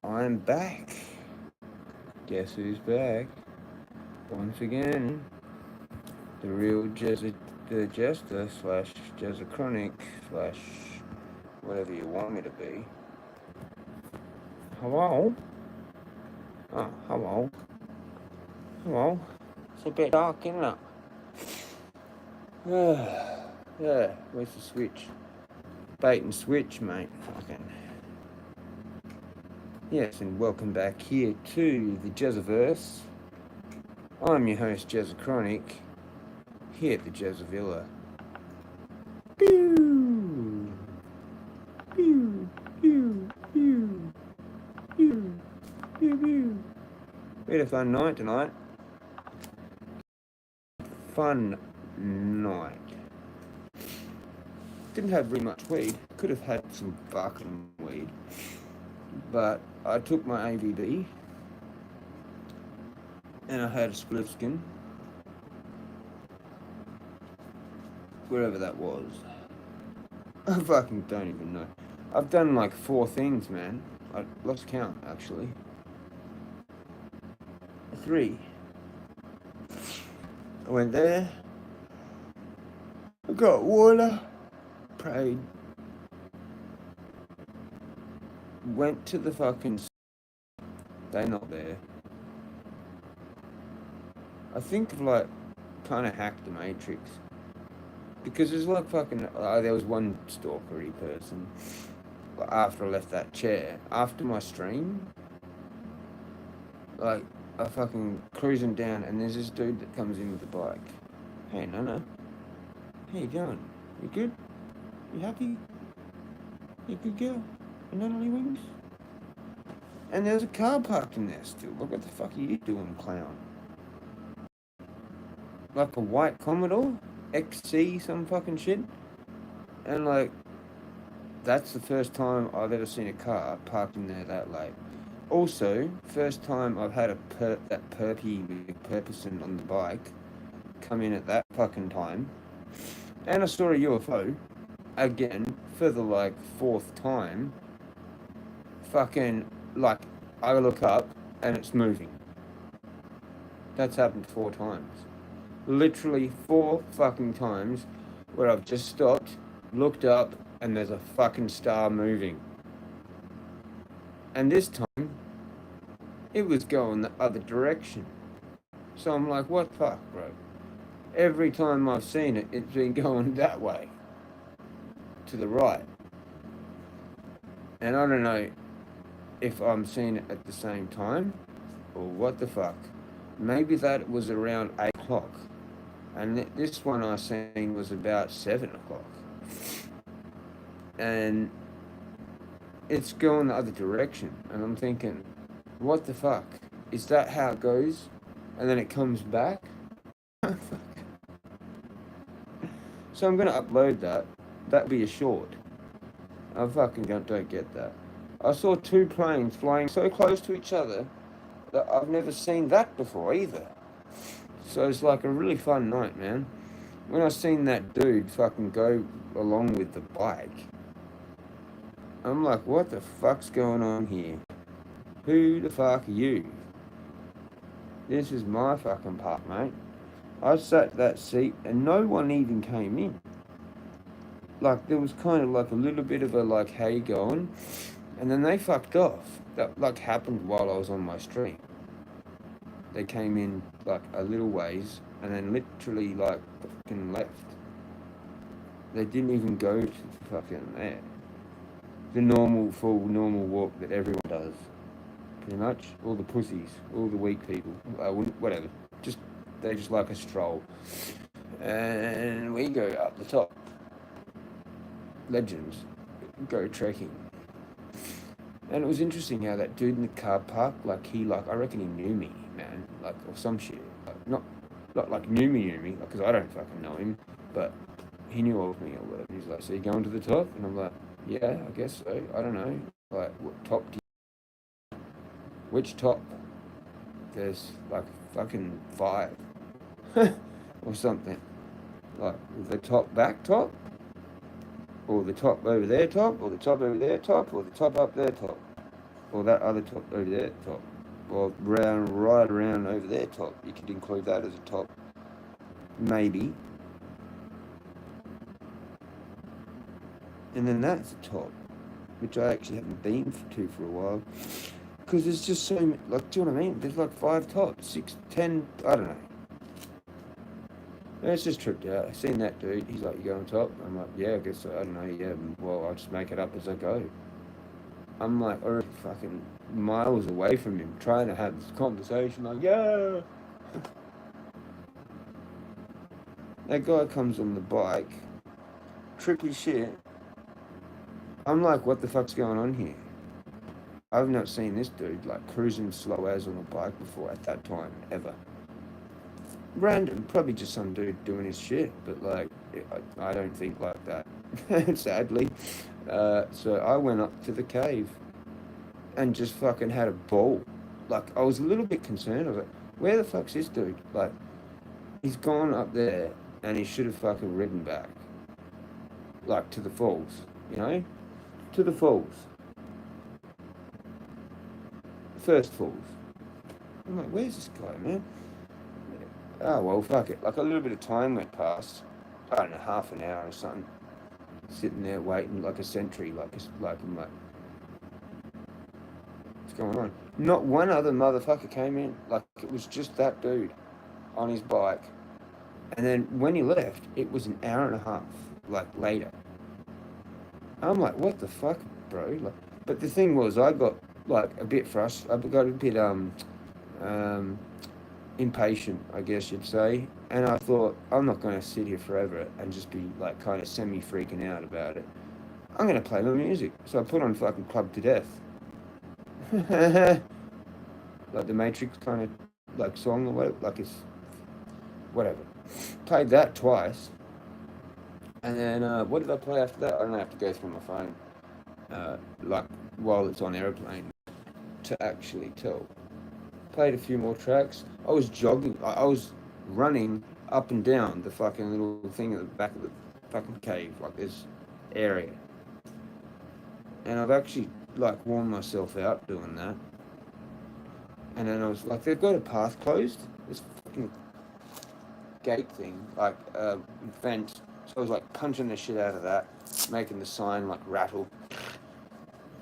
I'm back. Guess who's back? Once again, the real Jezza, the Jester slash Jezza Chronic slash whatever you want me to be. Hello? Oh, hello. Hello. It's a bit dark, isn't it? Yeah, where's the switch? Bait and switch, mate. Fucking. Yes, and welcome back here to the Jezzaverse. I'm your host, Jezza Chronic, here at the Jezza Villa. Pew! Pew! Pew! Pew! Pew! Pew! Pew! We had a fun night tonight. Fun night. Didn't have very much weed. Could have had some fucking weed. But I took my AVD and I had a split skin. Wherever that was. I fucking don't even know. I've done like 4 things, man. I lost count, actually. 3. I went there. I got water. Prayed. Went to the fucking... They're not there. I think I've like kind of hacked the Matrix. Because there's like fucking... there was one stalkery person. After I left that chair. After my stream. Like, I fucking cruising down and there's this dude that comes in with a bike. Hey, Nana. How you going? You good? You happy? You good girl? You Nunley wings? And there's a car parked in there still. Look, what the fuck are you doing, clown? Like a white Commodore? XC, some fucking shit? And like, that's the first time I've ever seen a car parked in there that late. Also, first time I've had that perpy with Purposin on the bike come in at that fucking time. And I saw a UFO, again, for the like 4th time. Fucking, like, I look up and it's moving. That's happened 4 times. Literally 4 fucking times where I've just stopped, looked up, and there's a fucking star moving. And this time, it was going the other direction. So I'm like, what the fuck, bro? Every time I've seen it, it's been going that way. To the right. And I don't know if I'm seeing it at the same time, or what the fuck. Maybe that was around 8 o'clock. And this one I seen was about 7 o'clock. And it's going the other direction. And I'm thinking, what the fuck? Is that how it goes? And then it comes back? So I'm going to upload that. That'll be a short. I fucking don't get that. I saw 2 planes flying so close to each other that I've never seen that before either. So it's like a really fun night, man. When I seen that dude fucking go along with the bike, I'm like, what the fuck's going on here? Who the fuck are you? This is my fucking park, mate. I sat that seat and no one even came in. Like, there was kind of like a little bit of a like, hey going, and then they fucked off. That like happened while I was on my stream. They came in like a little ways and then literally like fucking left. They didn't even go to fucking there. The normal walk that everyone does. Pretty much. All the pussies, all the weak people, whatever. They just like a stroll. And we go up the top. Legends. Go trekking. And it was interesting how that dude in the car park, like I reckon he knew me, man, like, or some shit. Like, not like knew me, like, because I don't fucking know him, but he knew of me or whatever. He's like, so you going to the top? And I'm like, yeah, I guess so. I don't know. Like, what top do you... Which top? There's like fucking 5 or something. Like the top back top, or the top over there top, or the top over there top, or the top up there top, or that other top over there top, or right around over there top. You could include that as a top, maybe. And then that's a top, which I actually haven't been to for a while. Because there's just so many, like, do you know what I mean? There's like 5 tops, 6, 10, I don't know. And it's just tripped out. I seen that dude, he's like, you go on top? I'm like, yeah, I guess so. I don't know, yeah, well, I'll just make it up as I go. I'm like already fucking miles away from him, trying to have this conversation, like, yeah. That guy comes on the bike, trippy shit. I'm like, what the fuck's going on here? I've not seen this dude like cruising slow as on a bike before at that time, ever. Random, probably just some dude doing his shit, but like, I don't think like that, sadly. So I went up to the cave and just fucking had a ball. Like, I was a little bit concerned. I was like, where the fuck's this dude? Like, he's gone up there and he should have fucking ridden back. Like, to the falls, you know? To the falls. First falls. I'm like, where's this guy, man? Oh, well, fuck it. Like, a little bit of time went past. I don't know, half an hour or something. Sitting there waiting like a sentry. I'm like, what's going on? Not one other motherfucker came in. Like, it was just that dude on his bike. And then when he left, it was an hour and a half, like, later. I'm like, what the fuck, bro? Like, but the thing was, I got, like, a bit frustrated. I got a bit, impatient, I guess you'd say. And I thought, I'm not going to sit here forever and just be, like, kind of semi-freaking out about it. I'm going to play my music. So I put on fucking Club to Death. Like the Matrix kind of, like, song or whatever. Like, it's, whatever. Played that twice. And then, what did I play after that? I don't have to go through my phone, like, while it's on airplane, to actually tell. Played a few more tracks. I was jogging. I was running up and down the fucking little thing at the back of the fucking cave, like this area. And I've actually, like, worn myself out doing that. And then I was like, they've got a path closed. This fucking gate thing, like, fence. So I was like punching the shit out of that, making the sign like rattle.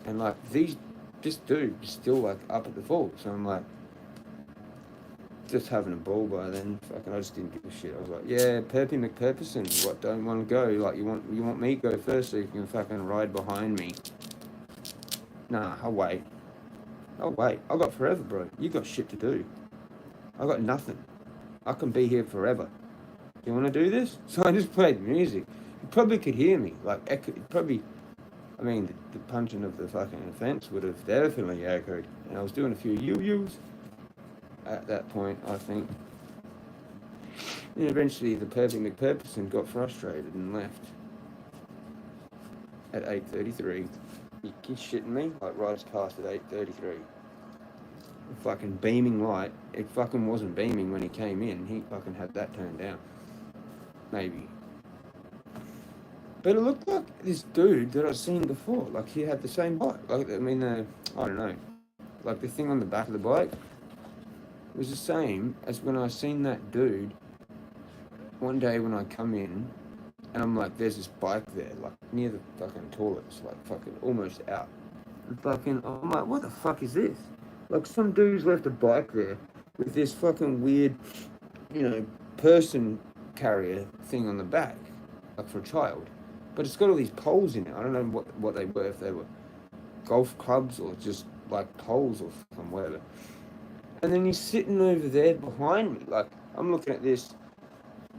And like this dude is still like up at the falls. So I'm like, just having a ball by then. Fucking, I just didn't give a shit. I was like, yeah, Perpy McPerperson, what, don't want to go? Like, you want me to go first so you can fucking ride behind me? Nah, I'll wait. I got forever, bro. You got shit to do. I got nothing. I can be here forever. You want to do this? So I just played music. You probably could hear me. Like, I mean, the punching of the fucking fence would have definitely echoed. And I was doing a few you-yous at that point, I think. And eventually the Perpy McPerperson got frustrated and left at 8:33. You shitting me? Like, rides past at 8:33. Fucking beaming light. It fucking wasn't beaming when he came in. He fucking had that turned down. Maybe. But it looked like this dude that I've seen before. Like, he had the same bike. Like, I mean, I don't know. Like, the thing on the back of the bike was the same as when I seen that dude one day when I come in, and I'm like, there's this bike there, like, near the fucking toilets, like, fucking almost out. And fucking, I'm like, what the fuck is this? Like, some dude's left a bike there with this fucking weird, person carrier thing on the back, like for a child. But it's got all these poles in it. I don't know what they were, if they were golf clubs or just like poles or something, whatever. And then he's sitting over there behind me. Like, I'm looking at this,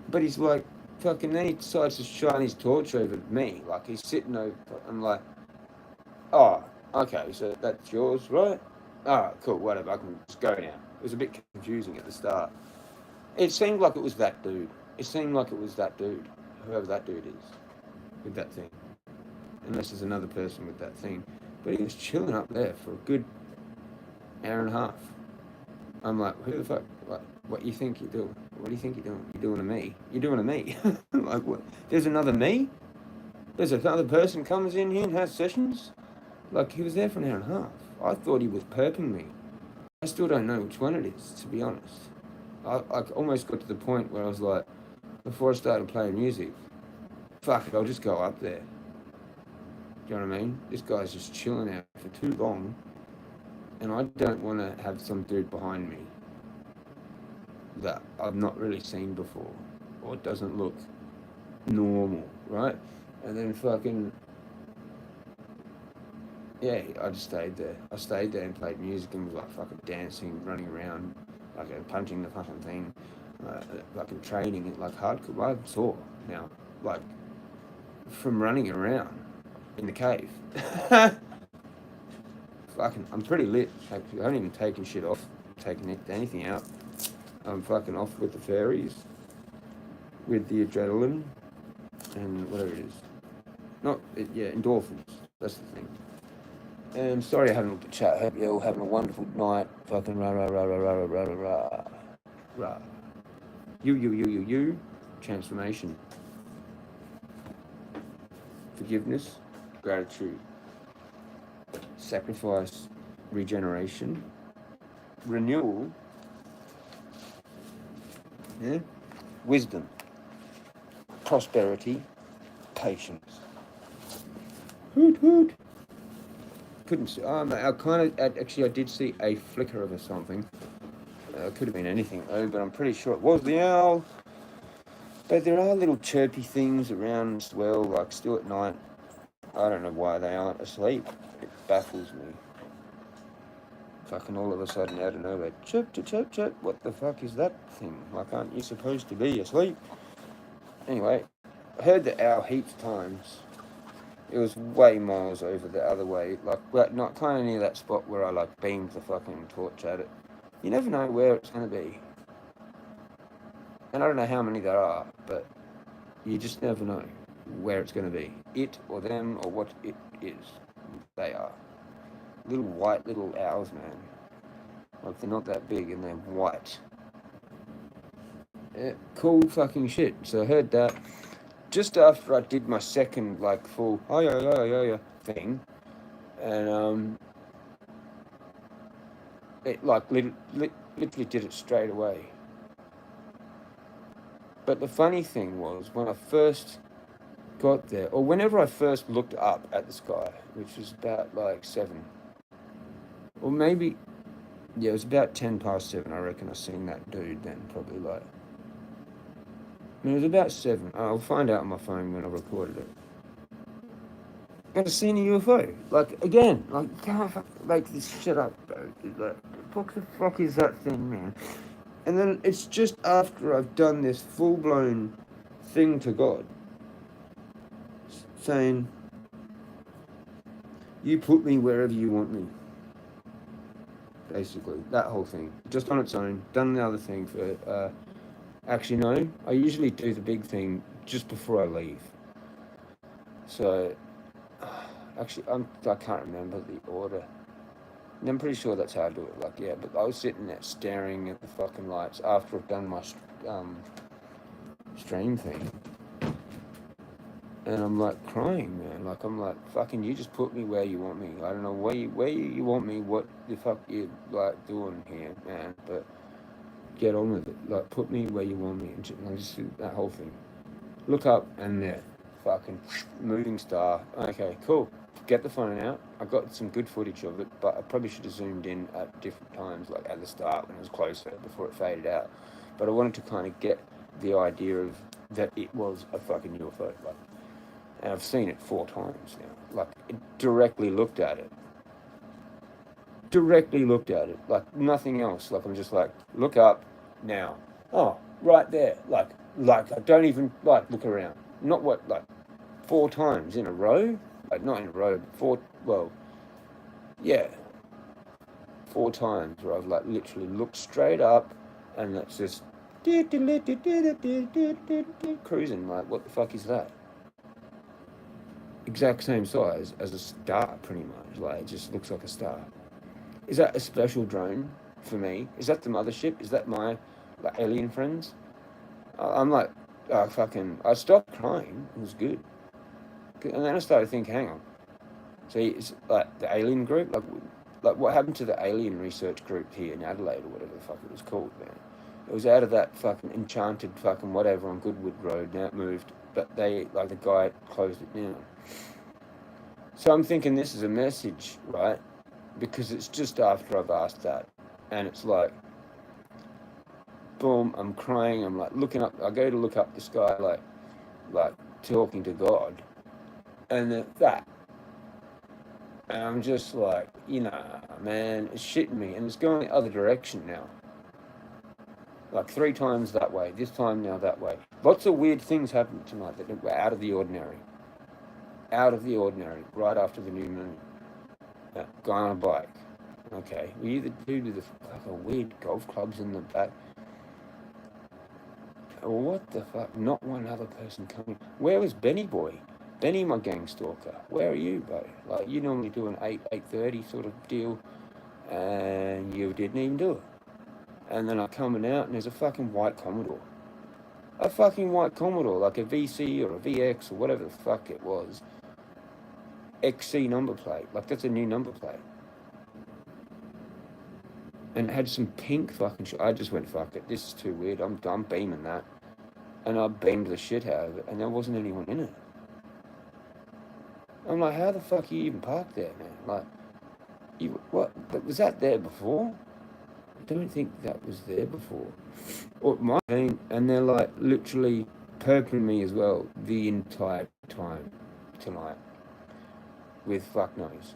but he's like, fucking, then he decides to shine his torch over at me. Like, he's sitting over, I'm like, oh, okay, so that's yours, right? Oh, cool, whatever, I can just go now. It was a bit confusing at the start. It seemed like it was that dude. Whoever that dude is, with that thing. Unless there's another person with that thing. But he was chilling up there for a good hour and a half. I'm like, who the fuck? Like, what you think you're doing? What do you think you're doing? You're doing to me? You're doing to me? Like, what? There's another me? There's another person comes in here and has sessions? Like, he was there for an hour and a half. I thought he was perping me. I still don't know which one it is, to be honest. I almost got to the point where I was like, before I started playing music, fuck it, I'll just go up there. Do you know what I mean? This guy's just chilling out for too long, and I don't want to have some dude behind me that I've not really seen before, or doesn't look normal, right? And then fucking, yeah, I just stayed there. I stayed there and played music and was like fucking dancing, running around, like punching the fucking thing, fucking training it like hardcore. I'm sore now, like from running around in the cave. Fucking, I'm pretty lit. Actually, I haven't even taken shit off, taken anything out. I'm fucking off with the fairies, with the adrenaline, and whatever it is. Endorphins. That's the thing. And sorry I haven't looked at chat. I hope you're all having a wonderful night. Fucking rah rah rah rah rah rah rah rah rah. You. Transformation. Forgiveness. Gratitude. Sacrifice. Regeneration. Renewal. Yeah. Wisdom. Prosperity. Patience. Hoot hoot. Couldn't see. I did see a flicker of something. Could have been anything though, but I'm pretty sure it was the owl. But there are little chirpy things around as well, like still at night. I don't know why they aren't asleep. It baffles me. Fucking all of a sudden out of nowhere, chirp, chirp, chirp. What the fuck is that thing? Like, aren't you supposed to be asleep? Anyway, I heard the owl heaps of times. It was way miles over the other way, like not kind of near that spot where I like beamed the fucking torch at it. You never know where it's going to be. And I don't know how many there are, but you just never know where it's going to be. It or them or what it is. They are. Little owls, man. Like, they're not that big and they're white. Yeah, cool fucking shit. So I heard that just after I did my second, like, full thing. And, it, like, literally did it straight away. But the funny thing was, when I first got there, or whenever I first looked up at the sky, which was about, like, 7, or maybe, yeah, it was about 10 past 7, I reckon I seen that dude then, probably, like, I mean, it was about 7, I'll find out on my phone when I recorded it. I seen a UFO, like, again, like, you can't make this shit up, bro. Like, what the fuck is that thing, man? And then it's just after I've done this full-blown thing to God, saying, you put me wherever you want me. Basically, that whole thing. Just on its own. Done the other thing for, actually, no. I usually do the big thing just before I leave. So, actually, I can't remember the order. And I'm pretty sure that's how I do it. Like, yeah, but I was sitting there staring at the fucking lights after I've done my stream thing. And I'm like crying, man. Like, I'm like, fucking, you just put me where you want me. I don't know where you want me, what the fuck you like doing here, man. But get on with it. Like, put me where you want me. And just that whole thing. Look up and there. Fucking moving star. Okay, cool. Get the phone out. I got some good footage of it, but I probably should have zoomed in at different times, like at the start when it was closer before it faded out. But I wanted to kind of get the idea of that it was a fucking UFO. Like, and I've seen it 4 times now. Like, it directly looked at it. Like, nothing else. Like, I'm just like, look up now. Oh, right there. Like I don't even, like, look around. Not what, like, 4 times in a row? Like, not in a row, but 4 times where I've, like, literally looked straight up and that's just cruising. Like, what the fuck is that? Exact same size as a star, pretty much. Like, it just looks like a star. Is that a special drone for me? Is that the mothership? Is that my, like, alien friends? I'm like, I stopped crying. It was good. And then I started thinking, hang on. So it's like the alien group, like, like what happened to the alien research group here in Adelaide or whatever the fuck it was called, man. It was out of that fucking enchanted fucking whatever on Goodwood Road. Now it moved, but the guy closed it down. So I'm thinking this is a message, right? Because it's just after I've asked that, and it's like, boom, I'm crying. I'm like looking up. I go to look up the sky, like talking to God, and that. And I'm just like, man, it's shitting me. And it's going the other direction now. Like 3 times that way, this time now that way. Lots of weird things happened tonight that were out of the ordinary. Out of the ordinary, right after the new moon. Going on a bike. Okay, were you the dude with the weird golf clubs in the back? What the fuck? Not one other person coming. Where was Benny boy? Benny, my gang stalker. Where are you, bro? Like, you normally do an 8:30 sort of deal, and you didn't even do it. And then I'm coming out, and there's a fucking white Commodore. A fucking white Commodore, like a VC or a VX or whatever the fuck it was. XC number plate. Like, that's a new number plate. And it had some pink fucking shit. I just went, fuck it, this is too weird. I'm beaming that. And I beamed the shit out of it, and there wasn't anyone in it. I'm like, how the fuck are you even parked there, man? Like, was that there before? I don't think that was there before. Or it might have been, and they're like literally perping me as well the entire time tonight with fuck knows.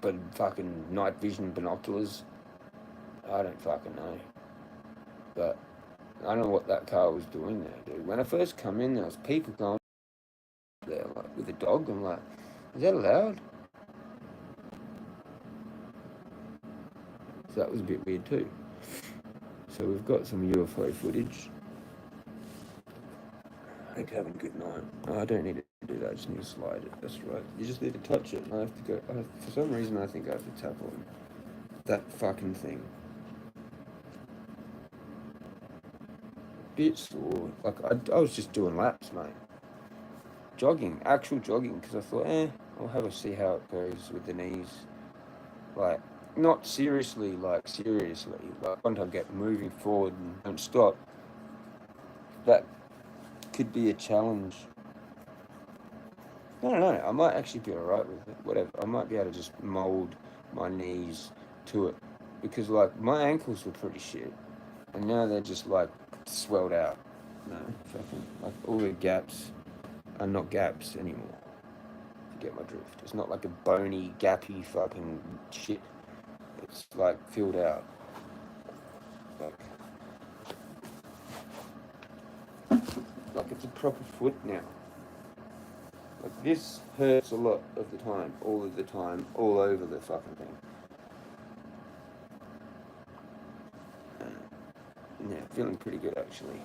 But fucking night vision binoculars, I don't fucking know. But I don't know what that car was doing there, dude. When I first come in, there was people going there, like, with a dog. I'm like, is that allowed? So that was a bit weird too. So we've got some UFO footage. I hope you're having a good night. Oh, I don't need to do that, I just need to slide it. That's right. You just need to touch it. I have to go. For some reason, I think I have to tap on that fucking thing. Bit sore. Like, I was just doing laps, mate. Jogging, actual jogging, because I thought, I'll have a see how it goes with the knees. Like, not seriously, like, once I get moving forward and don't stop, that could be a challenge. I don't know, I might actually be alright with it, whatever. I might be able to just mould my knees to it, because, like, my ankles were pretty shit, and now they're just, like, swelled out. No, fucking, like, all the gaps are not gaps anymore. If you get my drift. It's not like a bony, gappy fucking shit. It's like filled out. Like it's a proper foot now. Like this hurts a lot of the time, all of the time, all over the fucking thing. Yeah, feeling pretty good actually.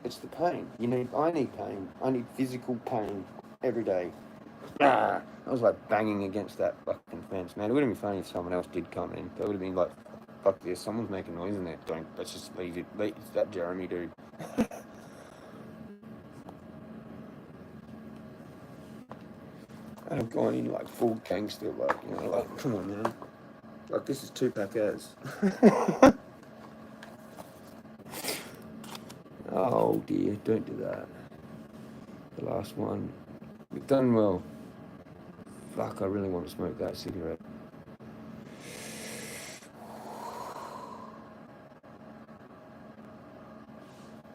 It's the pain. I need pain. I need physical pain every day. I was like banging against that fucking fence, man. It would have been funny if someone else did come in. That would have been like, fuck this, someone's making noise in there. Let's just leave it. It's that Jeremy dude. I've gone in like full gangster, like, come on, man. Like, this is Tupac as. Oh dear, don't do that. The last one. We've done well. Fuck, I really want to smoke that cigarette.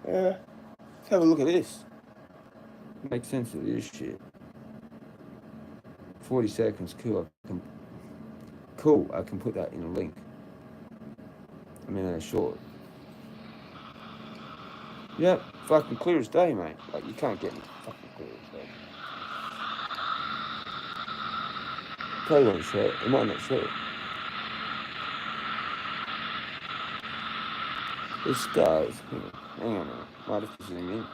Let's have a look at this. Make sense of this shit. 40 seconds, cool. I can put that in a link. I mean, they're short. Yep, fucking clear as day, mate. Like, you can't get me fucking clear as day. Probably won't show it. It might not show it. There's stars. Hang on a minute. Might have to zoom in.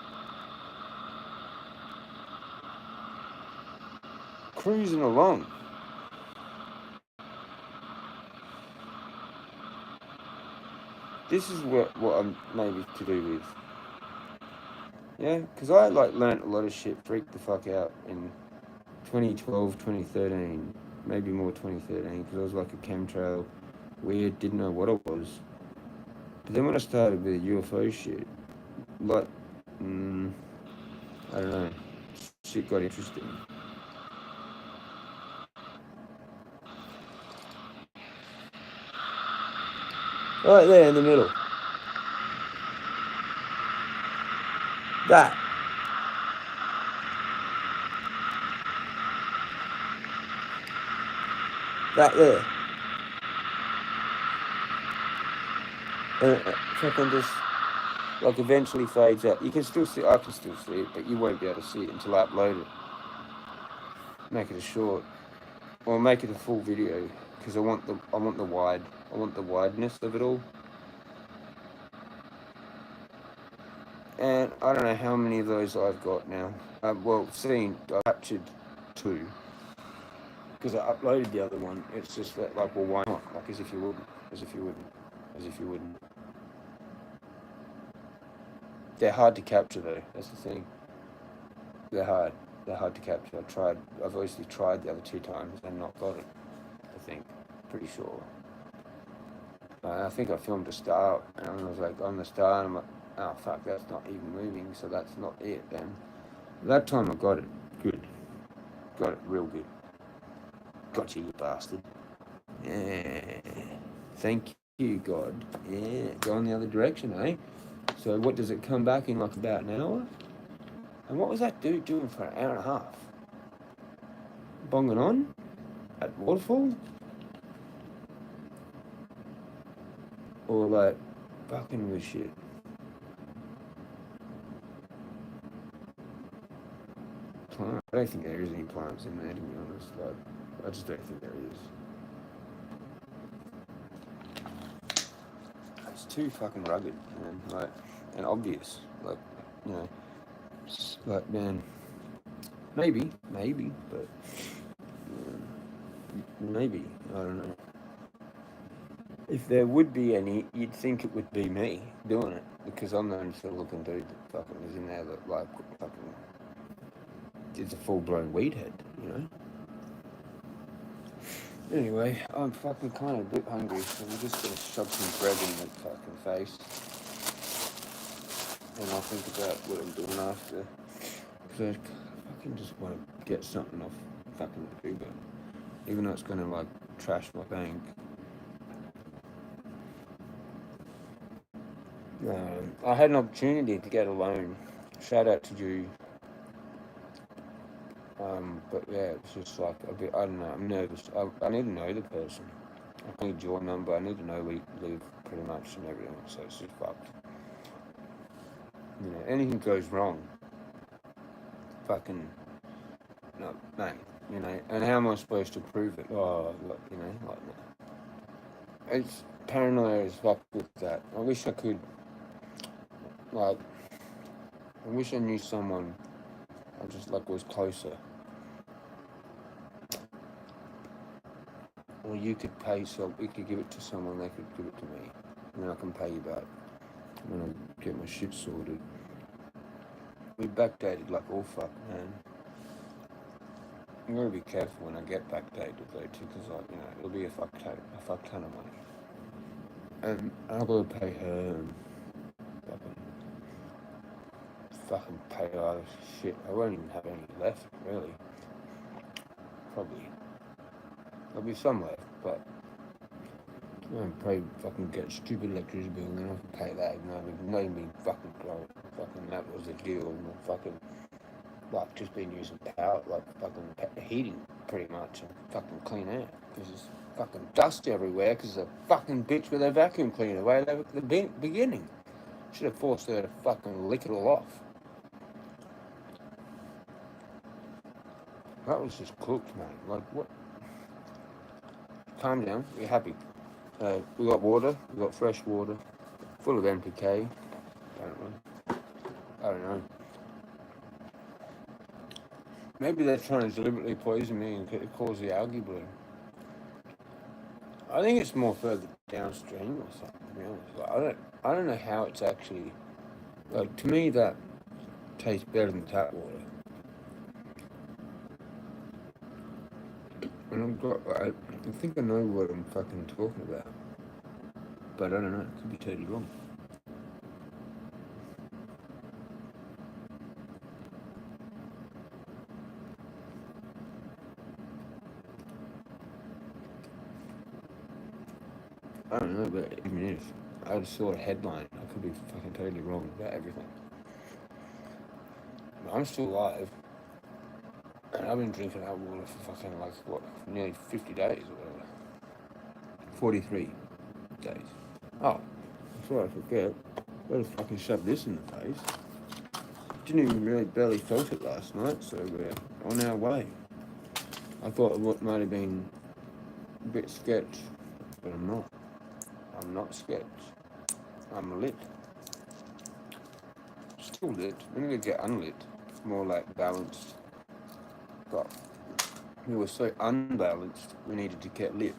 Cruising along. This is what I'm maybe to do with. Yeah, because I learnt a lot of shit, freaked the fuck out in 2012, 2013. maybe more 2013, because it was like a chemtrail. Weird, didn't know what it was. But then when I started with UFO shit, like, I don't know, shit got interesting. Right there in the middle. That. That there. And it fucking just, like, eventually fades out. You can still see, I can still see it, but you won't be able to see it until I upload it. Make it a short. Or make it a full video, because I want the wideness of it all. And I don't know how many of those I've got now. Well, I captured 2. Because I uploaded the other one. It's just that, like, well, why not? Like, as if you wouldn't. They're hard to capture, though. That's the thing. They're hard to capture. I've obviously tried the other 2 times and not got it, I think. Pretty sure. I think I filmed a star, and I was like, on the star, and I'm like, oh, fuck, that's not even moving, so that's not it, then. That time I got it. Good. Got it real good. Gotcha, you bastard. Yeah. Thank you, God. Yeah. Going the other direction, eh? So what does it come back in, like, about an hour? And what was that dude doing for an hour and a half? Bonging on? At waterfall? Or, like, fucking with shit? Plant? I don't think there is any plants in there, to be honest. Like, I just don't think there is. It's too fucking rugged, man. Like, and obvious. Like, you know, like, man, maybe, but maybe, I don't know. If there would be any, you'd think it would be me doing it, because I'm the only sort of looking dude that fucking is in there that, like, fucking is a full-blown weed head, you know? Anyway, I'm fucking kind of a bit hungry, so we're just gonna shove some bread in the fucking face. And I'll think about what I'm doing after. Because I fucking just want to get something off fucking Uber. Even though it's gonna, like, trash my bank. I had an opportunity to get a loan. Shout out to you. But yeah, it's just like a bit, I don't know, I'm nervous. I need to know the person. I need your number, I need to know where you live pretty much and everything, so it's just fucked. You know, anything goes wrong, fucking, no, mate, you know, and how am I supposed to prove it? Oh, look, you know, like, no. It's paranoia as fuck with that. I wish I could, like, I wish I knew someone, I just, like, was closer. Or you could pay, so we could give it to someone, they could give it to me, and then I can pay you back when I get my shit sorted. We backdated like all fuck, man. I'm gonna be careful when I get backdated though too, because, like, you know, it'll be a fuck ton of money, and I've got to pay her and fucking pay her other shit. I won't even have any left, really. Probably. There'll be some left, but I'll probably fucking get a stupid electricity bill and then I can pay that, and I've not even been fucking close. Fucking that was the deal, and fucking, like, just been using power, like, fucking heating, pretty much, and fucking clean air, because there's fucking dust everywhere, because the fucking bitch with her vacuum cleaner way at the beginning. Should have forced her to fucking lick it all off. That was just cooked, man. Like, what? Calm down, we're happy. We got water, we got fresh water, full of NPK, I don't know. Maybe they're trying to deliberately poison me and cause the algae bloom. I think it's more further downstream or something, to be honest. Like, I don't know how it's actually, like, to me that tastes better than tap water. And I think I know what I'm fucking talking about. But I don't know, it could be totally wrong. I don't know, but even if I just saw a headline, I could be fucking totally wrong about everything. But I'm still alive. And I've been drinking that water for fucking like, what, nearly 50 days or whatever. 43 days. Oh, before I forget, better fucking shove this in the face. Didn't even really barely felt it last night, so we're on our way. I thought it might have been a bit sketch, but I'm not. I'm not sketch. I'm lit. Still lit. We need to get unlit. More like balanced. But we were so unbalanced, we needed to get lit.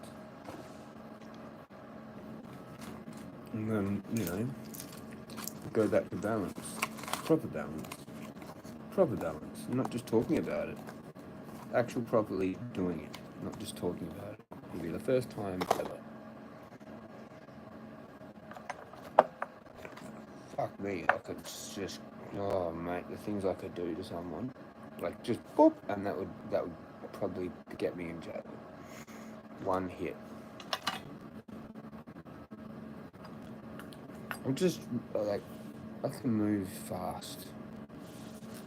And then, go back to balance. Proper balance. Proper balance. I'm not just talking about it. Actual properly doing it. Not just talking about it. It'll be the first time ever. Fuck me, I could just, oh mate, the things I could do to someone. Like just boop, and that would probably get me in jail. One hit. I'm just like, I can move fast.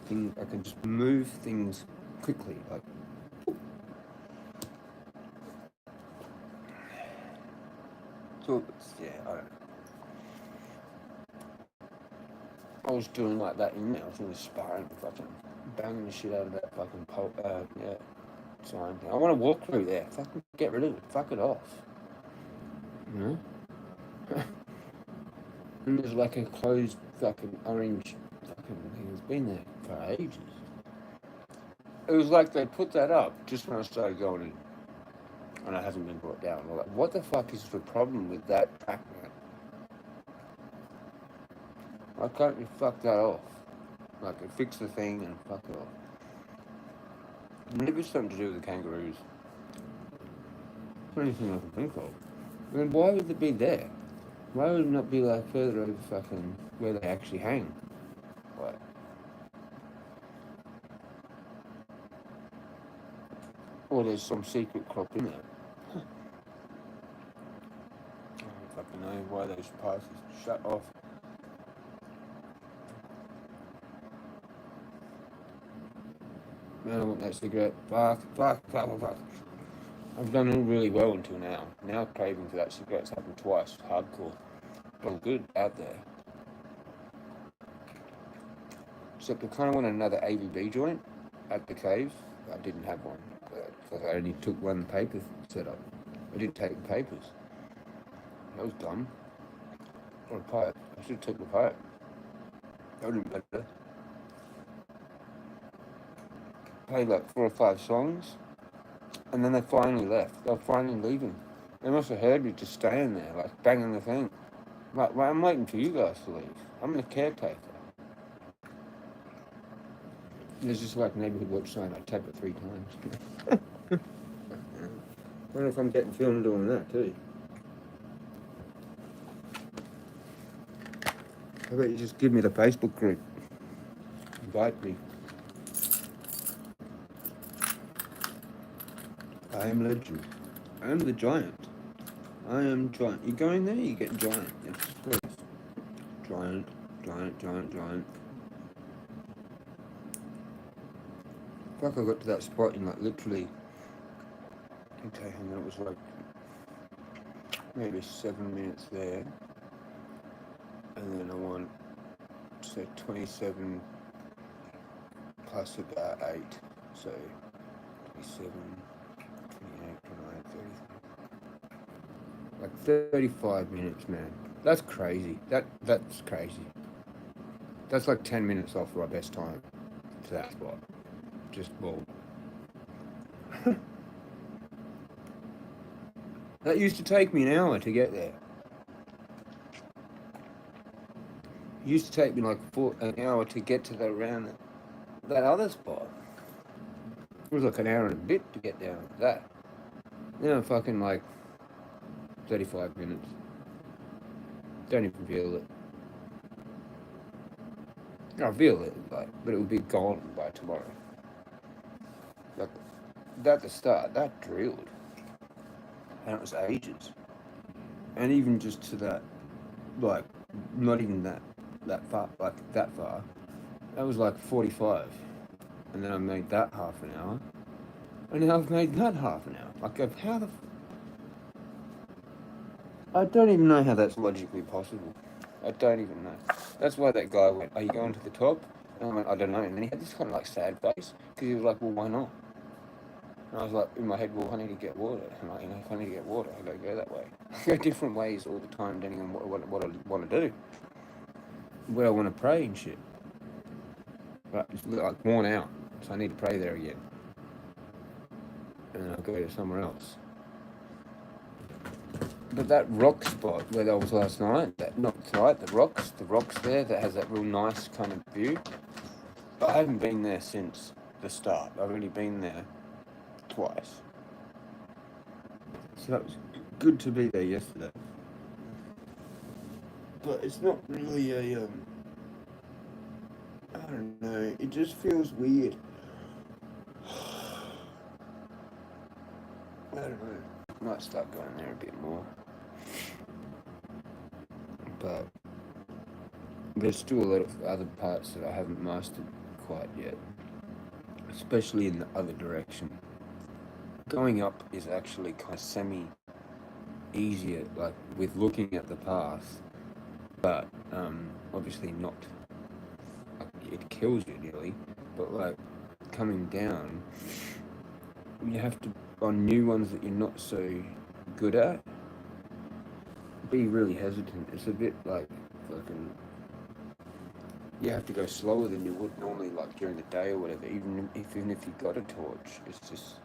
I can just move things quickly, like. So yeah, I don't know. I was doing like that in there. I was really sparring, fucking banging the shit out of that fucking sign. I want to walk through there. Fucking get rid of it. Fuck it off. You know? And there's like a closed fucking orange fucking thing. It's been there for ages. It was like they put that up just when I started going in. And it hasn't been brought down. I'm like, what the fuck is the problem with that track, man? Why can't you fuck that off? Like, fix the thing and fuck it off. Maybe it's something to do with the kangaroos. It's the only thing I can think of. I mean, why would it be there? Why would it not be like further over fucking where they actually hang? What? Or there's some secret crop in there. I don't fucking know why those prices shut off. Man, I want that cigarette. Fuck. I've done really well until now. Now craving for that cigarette's happened twice. Hardcore. But I'm good out there. Except I kind of want another AVB joint at the cave. I didn't have one. Because I only took one paper setup. I didn't take the papers. That was dumb. Or a pipe. I should have took the pipe. That would have been better. Played like 4 or 5 songs, and then they finally left. They were finally leaving. They must have heard me just staying there, like banging the thing. Like, well, I'm waiting for you guys to leave. I'm the caretaker. There's just like neighborhood watch sign. I tap it 3 times. I wonder if I'm getting filmed doing that too. How about you just give me the Facebook group? Invite me. I am legend. I am the giant. I am giant. You go in there, you get giant. Yes, please. Giant. Fuck, I got to that spot in like literally. Okay, and then it was like maybe 7 minutes there. And then I want, say, 27 plus about 8. So 27. 28, 29, 30. Like 35 minutes, man. That's crazy. That's crazy. That's like 10 minutes off our best time to that spot. Just ball. That used to take me an hour to get there. It used to take me like an hour to get to that other spot. It was like an hour and a bit to get down to that. Then I'm fucking like 35 minutes. Don't even feel it. I feel it, like, but it will be gone by tomorrow. Like, at the start, that drilled. And it was ages. And even just to that, like, not even that far, like, that far. That was like 45. And then I made that half an hour. And now I've made that half an hour. Like, how the... I don't even know how that's logically possible. I don't even know. That's why that guy went, are you going to the top? And I went, I don't know. And then he had this kind of like sad face. Because he was like, well, why not? And I was like, in my head, well, I need to get water. And like, if I need to get water, I gotta go that way. I go different ways all the time, depending on what I want to do. Where I want to pray and shit. But it's like worn out. So I need to pray there again. And then I'll go to somewhere else. But that rock spot where that was last night, the rocks there that has that real nice kind of view. But I haven't been there since the start. I've only been there twice. So that was good to be there yesterday. But it's not really a, I don't know, it just feels weird. I don't know. Might start going there a bit more. But there's still a lot of other parts that I haven't mastered quite yet. Especially in the other direction. Going up is actually kind of semi-easier, like with looking at the path. But obviously not, like, it kills you nearly. But like coming down, you have to, on new ones that you're not so good at, be really hesitant. It's a bit like fucking, you have to go slower than you would normally, like during the day or whatever. Even if you got a torch, it's just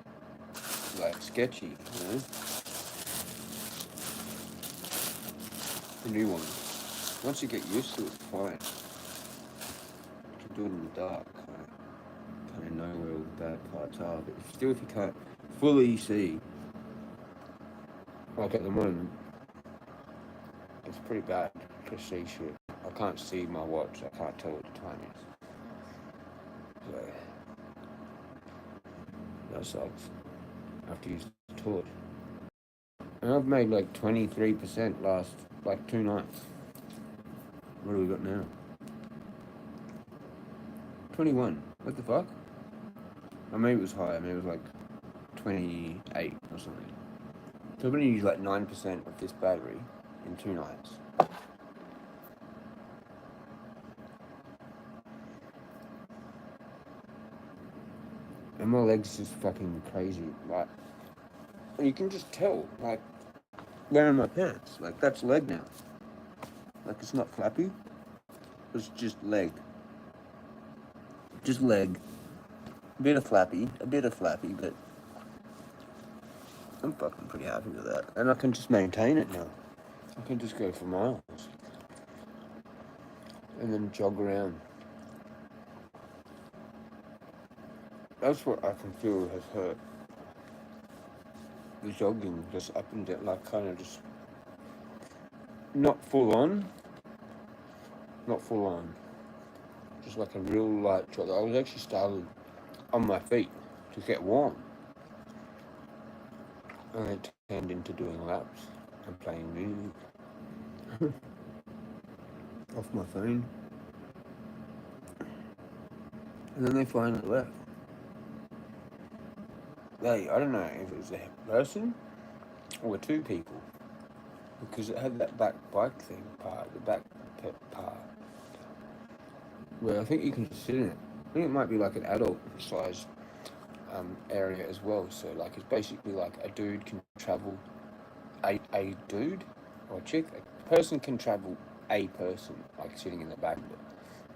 like sketchy, you know. The new one, once you get used to it, it's fine. You can do it in the dark, kind of know where all the bad parts are. But still, if you can't fully see, like at the moment, it's pretty bad to see shit. I can't see my watch. I can't tell what the time is. So that sucks. I have to use the torch. And I've made like 23% last, like 2 nights. What do we got now? 21. What the fuck? Or maybe it was higher. Maybe it was like 28 or something. So I'm going to use like 9% of this battery in 2 nights. And my legs just fucking crazy. Like, you can just tell, like, wearing my pants. Like, that's leg now. Like, it's not flappy. It's just leg. Just leg. A bit of flappy, but I'm fucking pretty happy with that. And I can just maintain it now. I can just go for miles. And then jog around. That's what I can feel has hurt. The jogging, just up and down, like kind of just not full on. Just like a real light jog. I was actually starting on my feet to get warm. And it turned into doing laps and playing music off my phone. And then they finally left. I don't know if it was a person or 2 people, because it had that back bike thing part, the back part, where I think you can sit in it. I think it might be like an adult size area as well. So like it's basically like a dude can travel, a dude or a chick, a person can travel a person, like sitting in the back of it.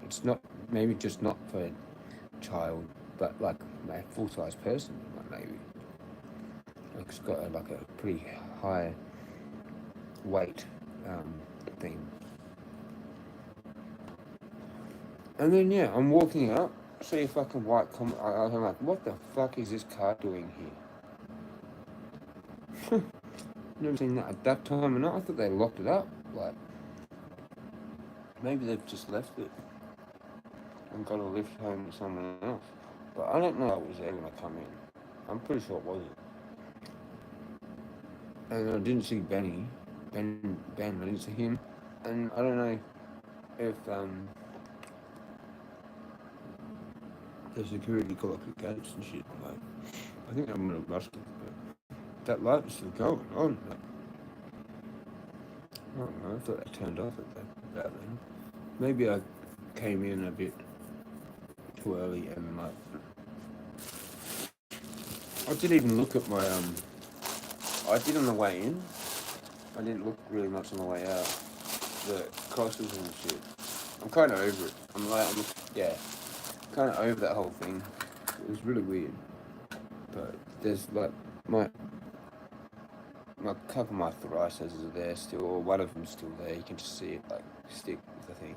It's not, maybe just not for a child, but like a full-size person, like maybe. Like it's got like a pretty high weight thing. And then yeah, I'm walking up, see a fucking white I'm like, what the fuck is this car doing here? Never seen that at that time or not. I thought they locked it up. Like, maybe they've just left it and got a lift home to someone else. But I don't know if it was there when I come in. I'm pretty sure it wasn't. And I didn't see Ben, I didn't see him. And I don't know if the security got up the gates and shit. Like, I think I'm gonna bust it, but that light was still going on. Like, I don't know, I thought I turned off at that then. Maybe I came in a bit too early and like, I didn't even look at my, I did on the way in. I didn't look really much on the way out. The crosses and shit. I'm kind of over it. Yeah, kind of over that whole thing. It was really weird. But there's like, my couple of my thoraces are there still, or one of them's still there. You can just see it like stick with the thing.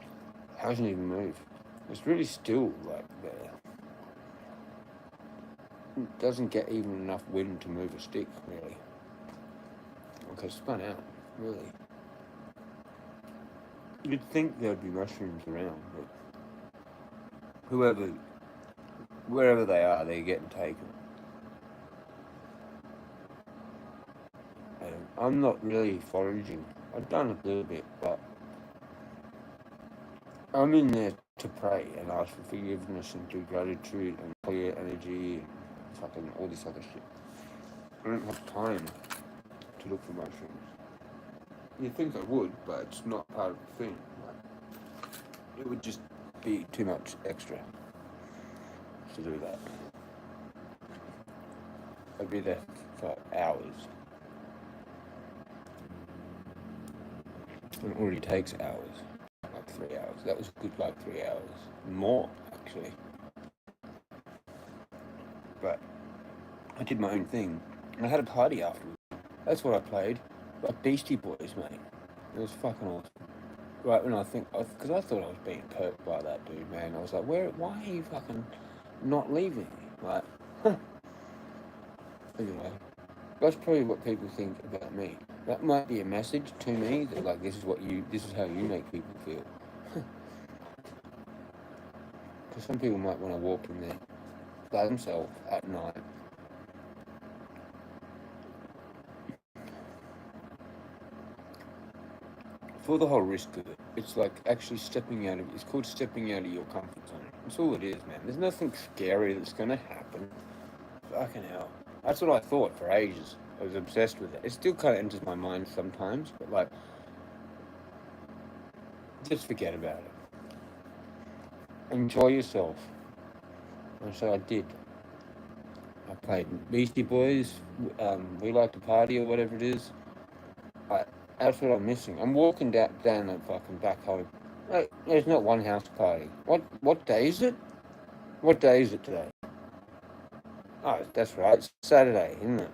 It hasn't even moved. It's really still like there. It doesn't get even enough wind to move a stick, really. Okay, spun out, really. You'd think there'd be mushrooms around, but wherever they are, they're getting taken. And I'm not really foraging. I've done a little bit, but I'm in there to pray and ask for forgiveness and do gratitude and clear energy and fucking all this other shit. I don't have time to look for mushrooms. You'd think I would, but it's not part of the thing. Like, it would just be too much extra to do that. I'd be there for hours. It already takes hours, like 3 hours. That was a good, like 3 hours. More, actually. But I did my own thing. And I had a party afterwards. That's what I played. Like Beastie Boys, mate. It was fucking awesome. Right when because I thought I was being perked by that dude, man. I was like, why are you fucking not leaving? Like, anyway, that's probably what people think about me. That might be a message to me that like this is how you make people feel. Because some people might want to walk in there by themselves at night. For the whole risk of it, it's like actually it's called stepping out of your comfort zone. That's all it is, man. There's nothing scary that's gonna happen. Fucking hell. That's what I thought for ages. I was obsessed with it. It still kind of enters my mind sometimes, but like, just forget about it. Enjoy yourself. And so I did. I played Beastie Boys, We Like to Party or whatever it is. That's what I'm missing. I'm walking down the fucking back home. Like, there's not one house party. What day is it? What day is it today? Oh, that's right. It's Saturday, isn't it?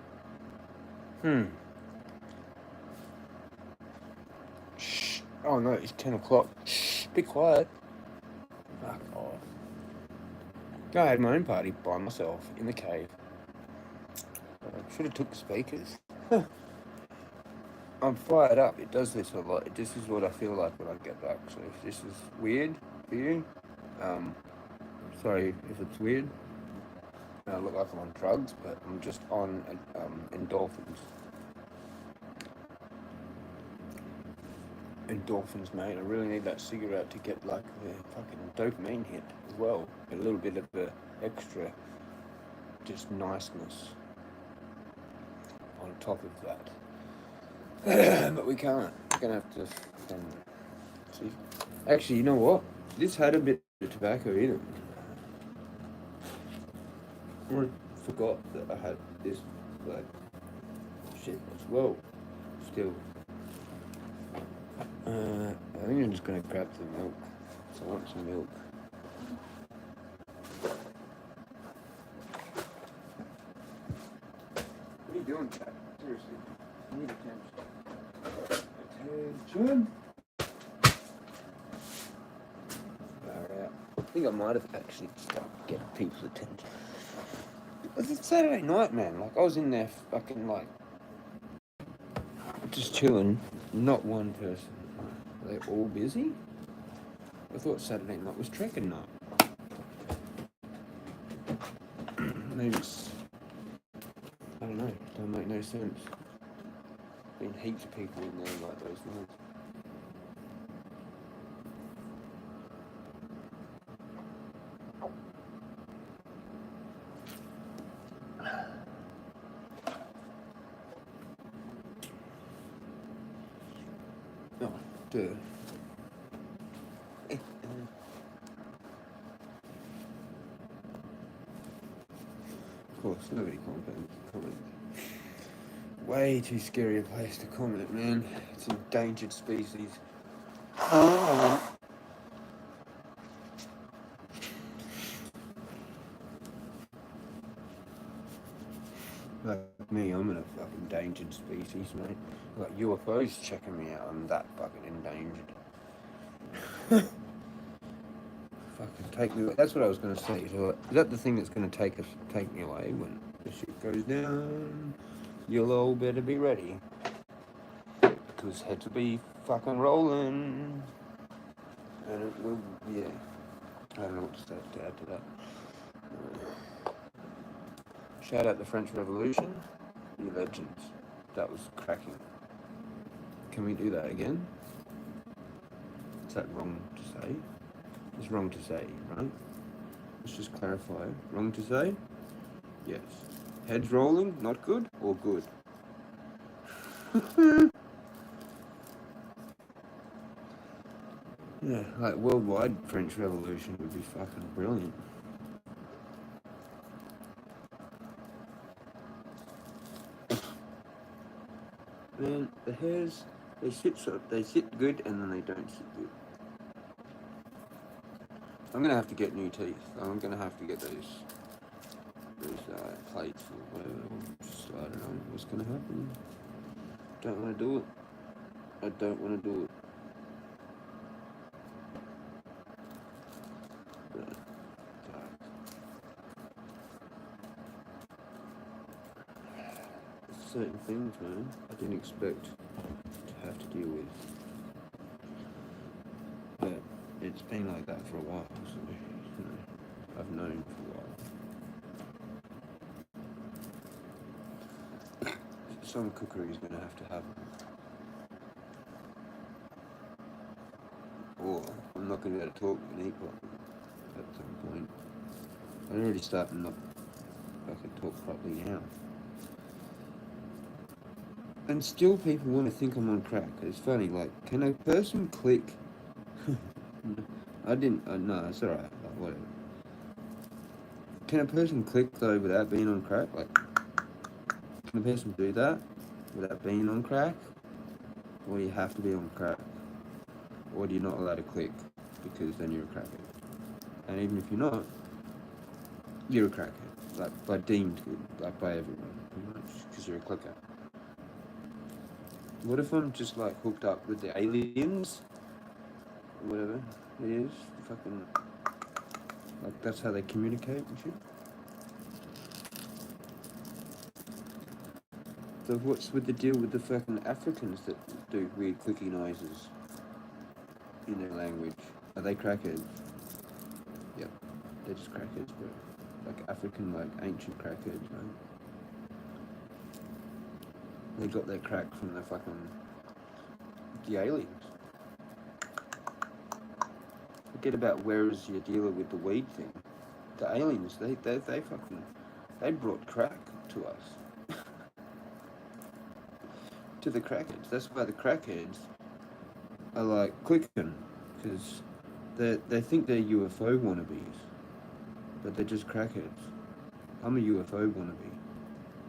Shh. Oh no, it's 10 o'clock. Shh. Be quiet. Fuck off. I had my own party by myself in the cave. I should have took the speakers. I'm fired up. It does this a lot. This is what I feel like when I get back. So if this is weird for you, sorry if it's weird. I look like I'm on drugs, but I'm just on endorphins. Endorphins, mate. I really need that cigarette to get like the fucking dopamine hit as well. A little bit of the extra, just niceness on top of that. But we can't. We're gonna have to see. Actually, you know what? This had a bit of tobacco in it. I forgot that I had this like shit as well. Still. I think I'm just gonna grab the milk. So I want some milk. What are you doing, Chad? Seriously. I need attention. Attention! Alright. I think I might have actually started getting people's attention. It's Saturday night, man. Like, I was in there fucking like Just chilling. Not one person. Are they all busy? I thought Saturday night was trekking night. Maybe it's... I don't know. Don't make no sense. Been heaps of people in there like those nights. Oh, duh. Of course, nobody commented. Way too scary a place to comment, man. It's an endangered species. Like me, I'm in a fucking endangered species, mate. Like UFOs checking me out, I'm that fucking endangered. Fucking take me away. That's what I was gonna say. So, is that the thing that's gonna take me away when the shit goes down? You'll all better be ready. Because heads will be fucking rolling. And it will, yeah. I don't know what to add to that. Shout out the French Revolution. You legends. That was cracking. Can we do that again? Is that wrong to say? It's wrong to say, right? Let's just clarify. Wrong to say? Yes. Heads rolling, not good or good? Yeah, like worldwide French Revolution would be fucking brilliant. Man, the hairs, they sit good and then they don't sit good. I'm gonna have to get new teeth. I'm gonna have to get those plates or whatever. Just, I don't know what's gonna happen. Don't want to do it. I don't want to do it. Certain things, man, I didn't expect to have to deal with. But it's been like that for a while, so, you know, I've known for a while. Some cookery is going to have to happen. Or I'm not going to be able to talk and eat properly at some point. I'm already starting not I can talk properly now. And still people want to think I'm on crack. It's funny, like, can a person click... no, it's alright, whatever. Can a person click, though, without being on crack? Like, can a person do that without being on crack? Or do you have to be on crack? Or do you not allowed to click, because then you're a crackhead? And even if you're not, you're a crackhead. Like, by deemed good, like, by everyone, pretty much, because you're a clicker. What if I'm just, like, hooked up with the aliens? Whatever it is, fucking, like, that's how they communicate and shit. So what's with the deal with the fucking Africans that do weird clicky noises in their language? Are they crackheads? Yep, they're just crackheads, bro. Like African, like ancient crackheads, right? They got their crack from the aliens. Forget about where is your dealer with the weed thing. The aliens, they brought crack to us. To the crackheads. That's why the crackheads are like clicking, because they think they're UFO wannabes, but they're just crackheads. I'm a UFO wannabe,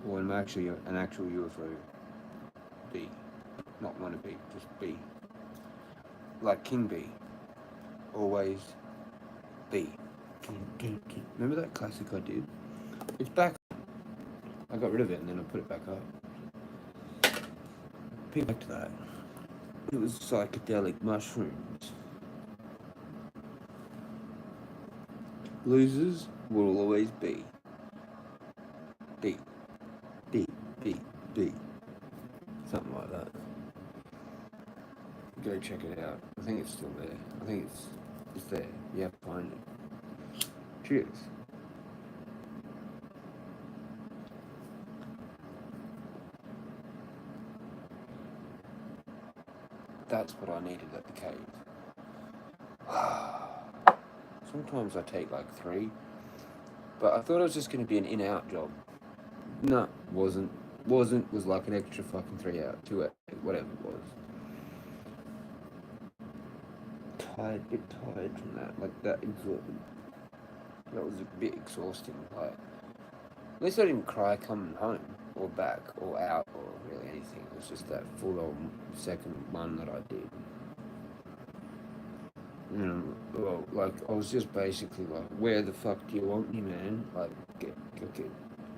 or I'm actually an actual UFO bee, not wannabe, just bee. Like King Bee. Always be. Remember that classic I did? It's back. I got rid of it and then I put it back up. People back to that. It was psychedelic mushrooms. Losers will always be. B. Something like that. go check it out. I think it's still there. I think it's there. Yeah, find it. Cheers. That's what I needed at the cave. Sometimes I take like 3, but I thought it was just going to be an in-out job. No, wasn't. Was like an extra fucking 3 out, 2 out, whatever it was. Bit tired from that. Like that was a bit exhausting. Like, at least I didn't cry coming home or back or out or really anything. It was just that full-on second one that I did. Well, like, I was just basically like, where the fuck do you want me, man? Like, get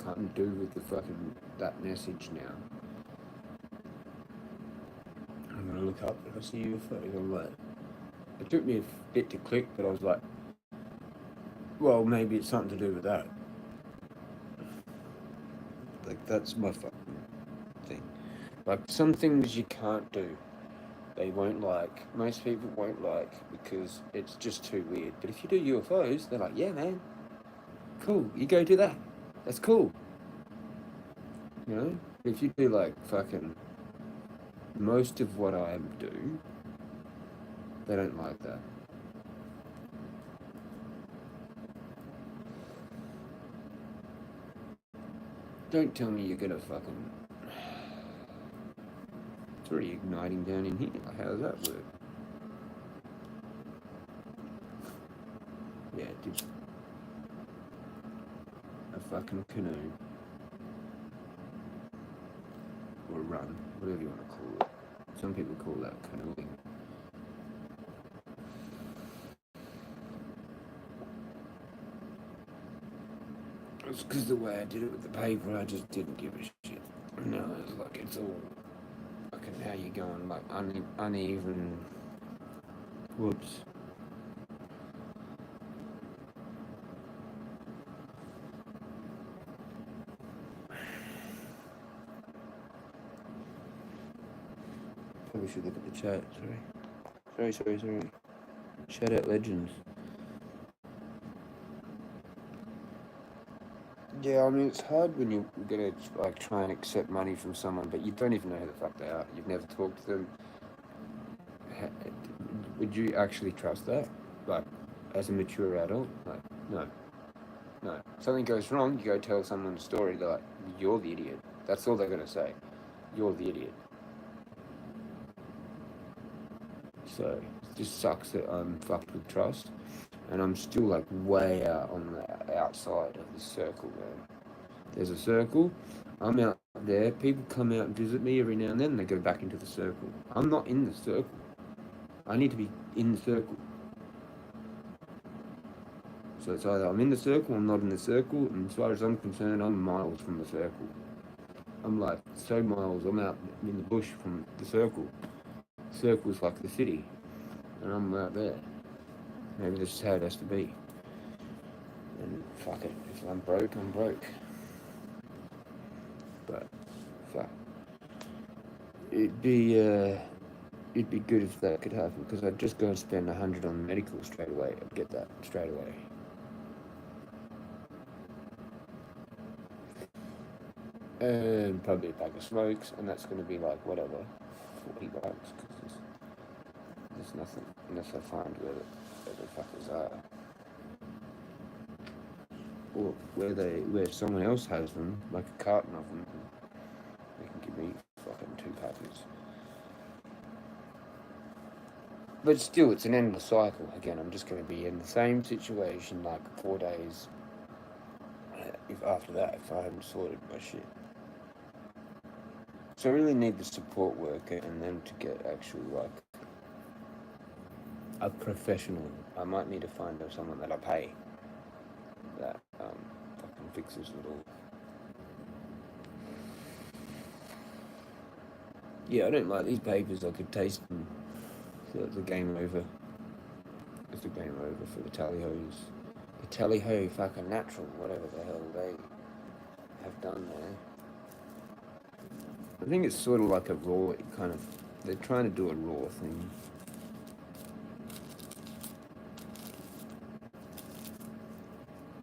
can't do with the fucking, that message now. I'm gonna look up if I see UFOs. I'm like, it took me a bit to click, but I was like, well, maybe it's something to do with that. Like, that's my fucking thing. Like, some things you can't do. They won't like, most people won't like, because it's just too weird. But if you do UFOs, they're like, yeah, man, cool, you go do that. That's cool. You know? If you do like fucking most of what I do, they don't like that. Don't tell me you're gonna fucking... It's already igniting down in here. How does that work? Yeah, it did. A fucking canoe. Or a run, whatever you want to call it. Some people call that canoeing. It's because the way I did it with the paper, I just didn't give a shit. No, it's like, it's all fucking how you going, like uneven. Whoops. Probably should look at the chat, sorry. Shout out legends. Yeah, I mean, it's hard when you're gonna like try and accept money from someone, but you don't even know who the fuck they are. You've never talked to them. Would you actually trust that? Like, as a mature adult? Like, no. Something goes wrong, you go tell someone a story, they're like, you're the idiot. That's all they're gonna say. You're the idiot. So, it just sucks that I'm fucked with trust. And I'm still like way out on the outside of the circle, man. There's a circle, I'm out there, people come out and visit me every now and then, they go back into the circle. I'm not in the circle. I need to be in the circle. So it's either I'm in the circle or I'm not in the circle, and as far as I'm concerned, I'm miles from the circle. I'm like so miles, I'm out in the bush from the circle. The circle's like the city, and I'm out there. Maybe this is how it has to be. And fuck it, if I'm broke, I'm broke. But, fuck. It'd be good if that could happen, because I'd just go and spend 100 on medical straight away. I'd get that straight away. And probably a pack of smokes, and that's going to be like, whatever, $40, because there's nothing, unless I find where the fuckers are. Or where someone else has them, like a carton of them, they can give me fucking 2 packets. But still, it's an endless cycle. Again, I'm just going to be in the same situation like 4 days if after that, if I haven't sorted my shit. So I really need the support worker and them to get actually like a professional. I might need to find someone that I pay that fucking fixes it all. Yeah, I don't like these papers. I could taste them. So it's a game over. It's a game over for the tally-hos. The tally-ho fucking natural, whatever the hell they have done there. I think it's sort of like a raw kind of They're trying to do a raw thing.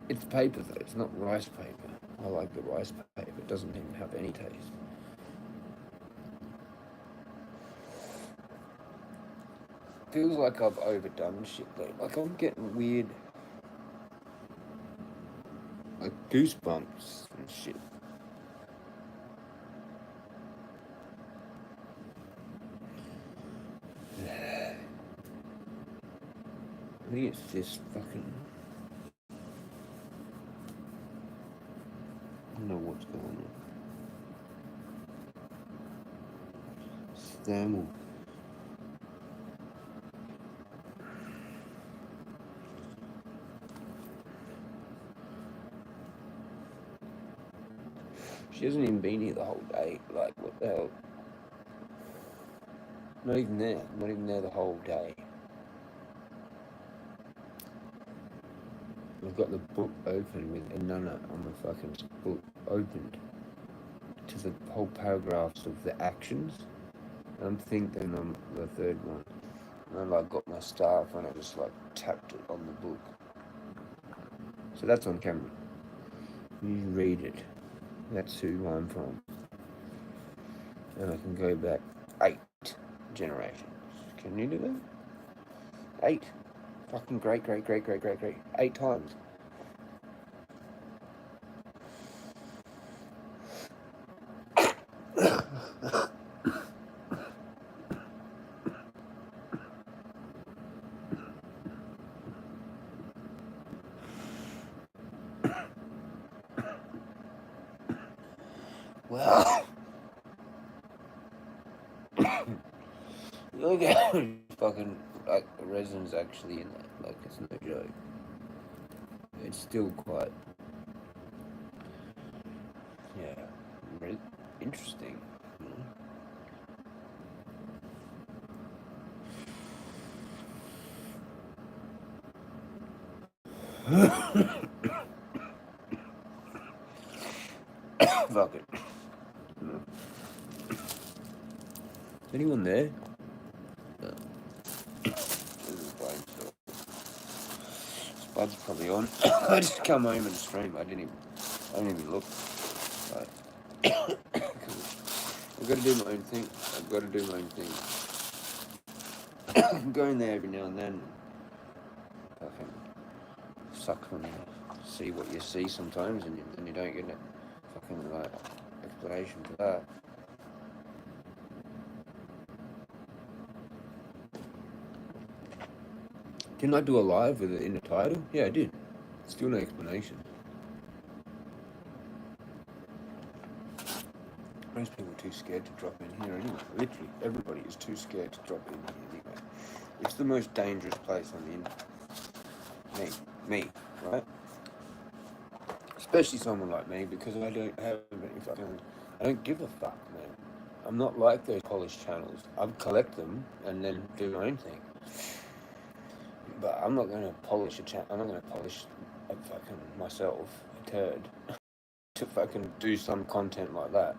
It's paper though, it's not rice paper. I like the rice paper, it doesn't even have any taste. Feels like I've overdone shit though. Like I'm getting weird, like goosebumps and shit. I think it's just fucking... I don't know what's going on. Stamel. She hasn't even been here the whole day. Like, what the hell? Not even there. Not even there the whole day. I've got the book open with Inanna on the fucking book opened to the whole paragraphs of the actions. I'm thinking on the third one. And I like got my staff and I just like tapped it on the book. So that's on camera. You read it. That's who I'm from. And I can go back 8 generations. Can you do that? 8. Fucking great. 8 times. Well, look at fucking like the resin's actually in that. Like it's no joke. It's still quite, yeah, really interesting. Fuck it. Is anyone there? No. Spud's probably on. I just come home and stream. I didn't even look. Like, I've got to do my own thing. I'm going there every now and then. Fucking suck from see what you see sometimes, and you don't get a fucking like explanation for that. Didn't I do a live with it in the title? Yeah, I did. Still no explanation. Most people are too scared to drop in here anyway. Literally, everybody is too scared to drop in here anyway. It's the most dangerous place on the internet. Me, right? Especially someone like me, because I don't have any fucking... I don't give a fuck, man. I'm not like those polished channels. I collect them and then do my own thing. But I'm not going to polish a channel. I'm not going to polish a fucking myself, a turd, to fucking do some content like that.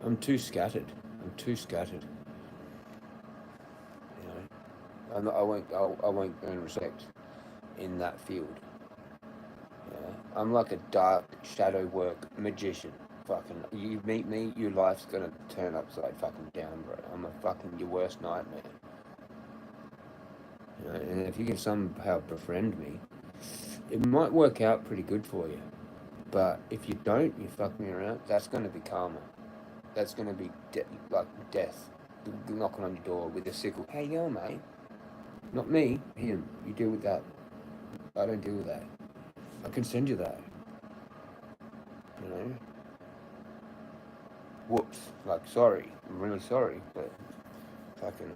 I'm too scattered. You know, I won't earn respect in that field. Yeah, I'm like a dark shadow work magician. Fucking, you meet me, your life's gonna turn upside fucking down, bro. I'm a fucking your worst nightmare. You know, and if you can somehow befriend me, it might work out pretty good for you. But if you don't, you fuck me around, that's gonna be karma. That's gonna be like death, knocking on your door with a sickle. How you going, mate? Not me, him. You deal with that. I don't deal with that. I can send you that. You know? Whoops. Like, sorry. I'm really sorry, but fucking...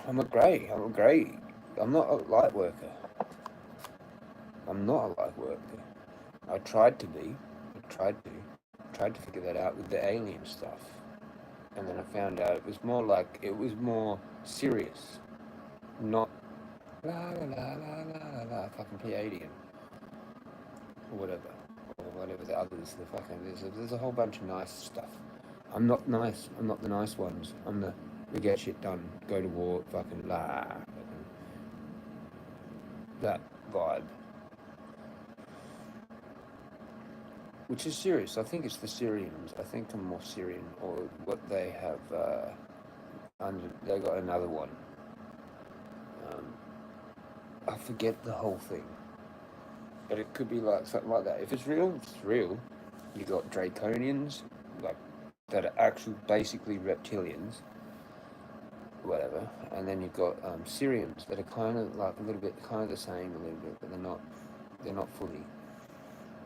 I'm not a light worker. I tried to be. I tried to figure that out with the alien stuff. And then I found out it was more serious. Not la la la la la la fucking Pleiadian. Or whatever. Or whatever the others, there's a whole bunch of nice stuff I'm not nice. I'm not the nice ones. I'm the we get shit done, go to war, fucking fucking that vibe. Which is serious. I think it's the Syrians. I think I'm more Syrian, or what they have under. They got another one. Um, I forget the whole thing, but it could be like something like that. If it's real, it's real. You got draconians, like that are actual, basically reptilians, whatever, and then you've got Syrians that are kind of like a little bit, kind of the same, a little bit, but they're not. They're not fully.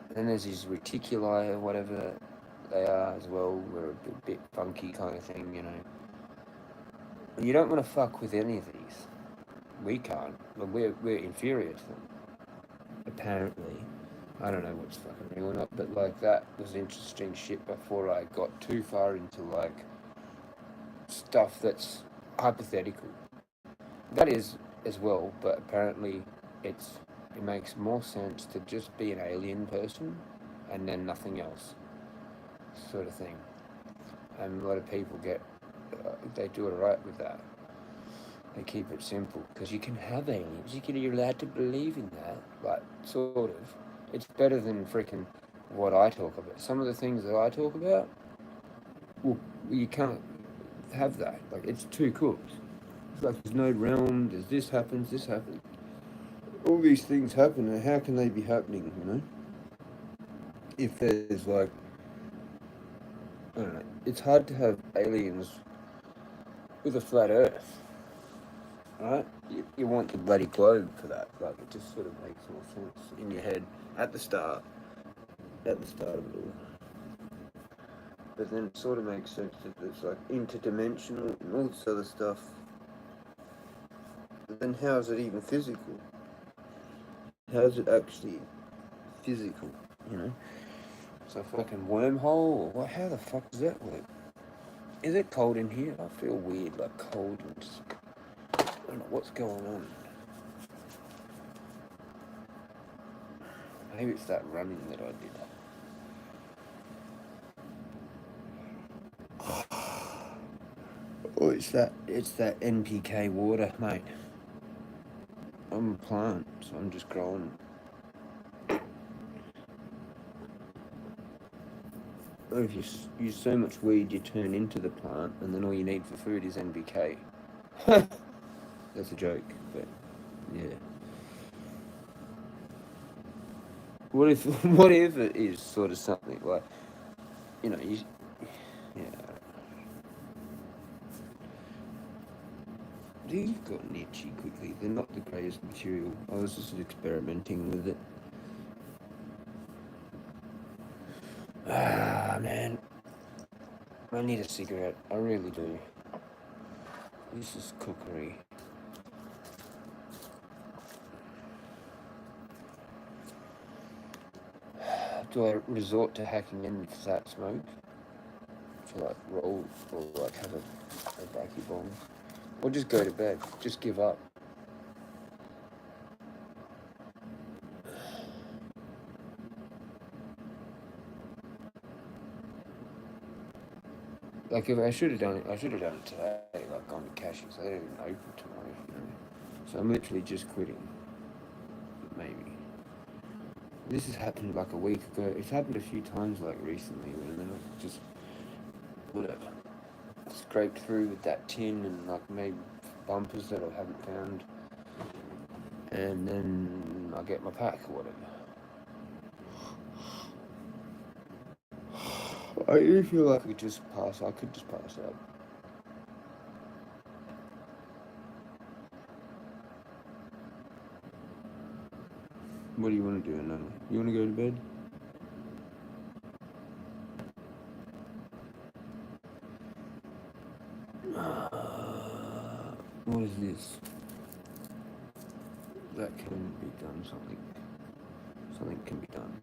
And then there's these reticuli or whatever they are as well. We're a bit funky kind of thing, you know. And you don't want to fuck with any of these. We can't. But we're inferior to them. Apparently. I don't know what's fucking real or not, but like that was interesting shit before I got too far into like stuff that's hypothetical. That is as well, but apparently it makes more sense to just be an alien person and then nothing else, sort of thing. And a lot of people they do it right with that. They keep it simple because you can have aliens. You're allowed to believe in that, like sort of. It's better than freaking what I talk about. Some of the things that I talk about, well, you can't have that. Like it's too cooked. It's like there's no realm. There's this happens. This happens. All these things happen, and how can they be happening? You know, if there's like, I don't know. It's hard to have aliens with a flat Earth, right? You want the bloody globe for that. Like it just sort of makes more sense in your head at the start. At the start of it all. But then it sort of makes sense that it's like interdimensional and all this other stuff. But then how is it even physical? How is it actually physical, you know? It's a fucking wormhole or what? How the fuck does that work? Is it cold in here? I feel weird, like cold and just, I don't know what's going on. Maybe it's that running that I did. Oh, it's that NPK water, mate. I'm a plant, so I'm just growing. Or if you use so much weed, you turn into the plant, and then all you need for food is NPK. That's a joke, but yeah. What if it is sort of something like, you know, yeah. These have gotten itchy quickly. They're not the greatest material. I was just experimenting with it. Ah, man. I need a cigarette. I really do. This is cookery. Do I resort to hacking into that smoke? To like roll or like have a bracky bomb? Or just go to bed. Just give up. Like if I should have done it today. Like gone to Cashies. They don't even open tomorrow, you know. So I'm literally just quitting. Maybe. This has happened like a week ago. It's happened a few times like recently, and then I just whatever. Scraped through with that tin and like made bumpers that I haven't found, and then I get my pack or whatever. I do feel like I could just pass out. What do you want to do, Nana? You want to go to bed? What is this? That can be done. Something can be done.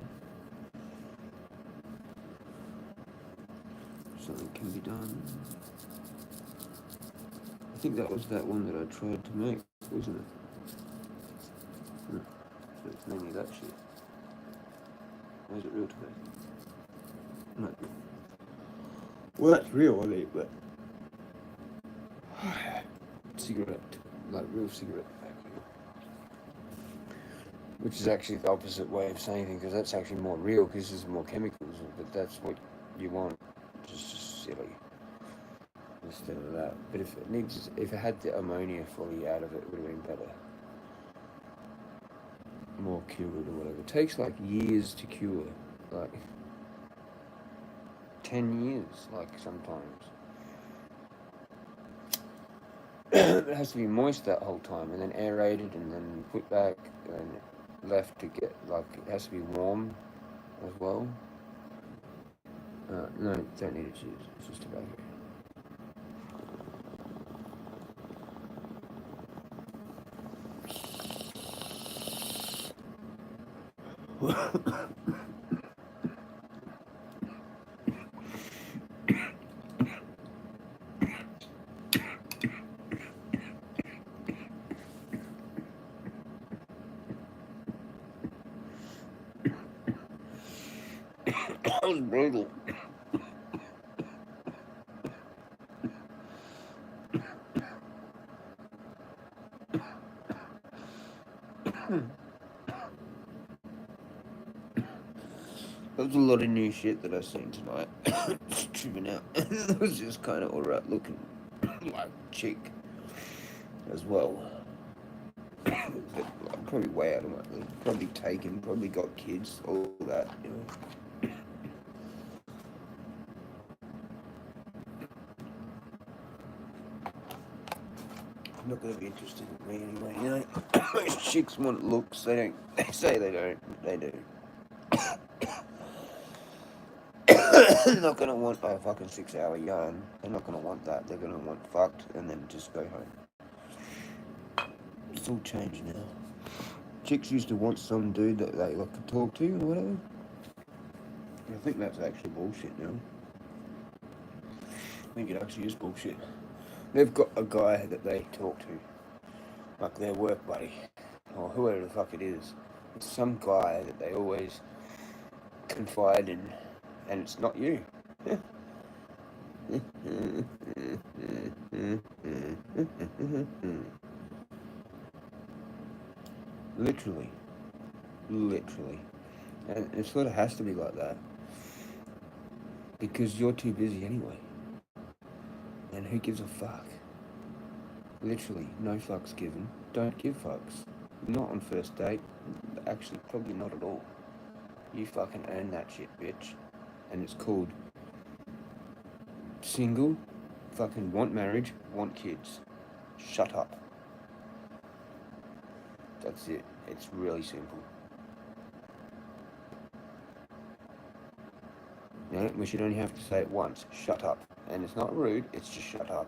Something can be done. I think that was that one that I tried to make, wasn't it? So it's mainly that shit. Or is it real today? No. Well, that's real, I think, but cigarette, like real cigarette tobacco, which is actually the opposite way of saying things, because that's actually more real, because there's more chemicals, but that's what you want. It's just silly instead of that. But if it had the ammonia fully out of it, it would have been better. More cured or whatever. It takes like years to cure, like 10 years, like sometimes. It has to be moist that whole time, and then aerated, and then put back and left to get, like, it has to be warm as well. No, don't need to choose. It's just tobacco. That was brutal. There was a lot of new shit that I seen tonight. Tripping out. It was just kind of alright looking, like chick as well. Like, probably way out of my league. Probably taken, probably got kids, all that, you know. I'm not gonna be interested in me anyway, you know. Most chicks want looks, they don't. They say they don't, they do. They're not gonna want a fucking 6-hour yarn. They're not gonna want that. They're gonna want fucked and then just go home. It's all changed now. Chicks used to want some dude that they like could talk to or whatever. I think that's actually bullshit now. I think it actually is bullshit. They've got a guy that they talk to, like their work buddy, or whoever the fuck it is. It's some guy that they always confide in, and it's not you. Literally. And it sort of has to be like that, because you're too busy anyway. And who gives a fuck? Literally, no fucks given. Don't give fucks. Not on first date. Actually, probably not at all. You fucking earn that shit, bitch. And it's called single, fucking want marriage, want kids. Shut up. That's it. It's really simple. You know, we should only have to say it once. Shut up. And it's not rude, it's just shut up.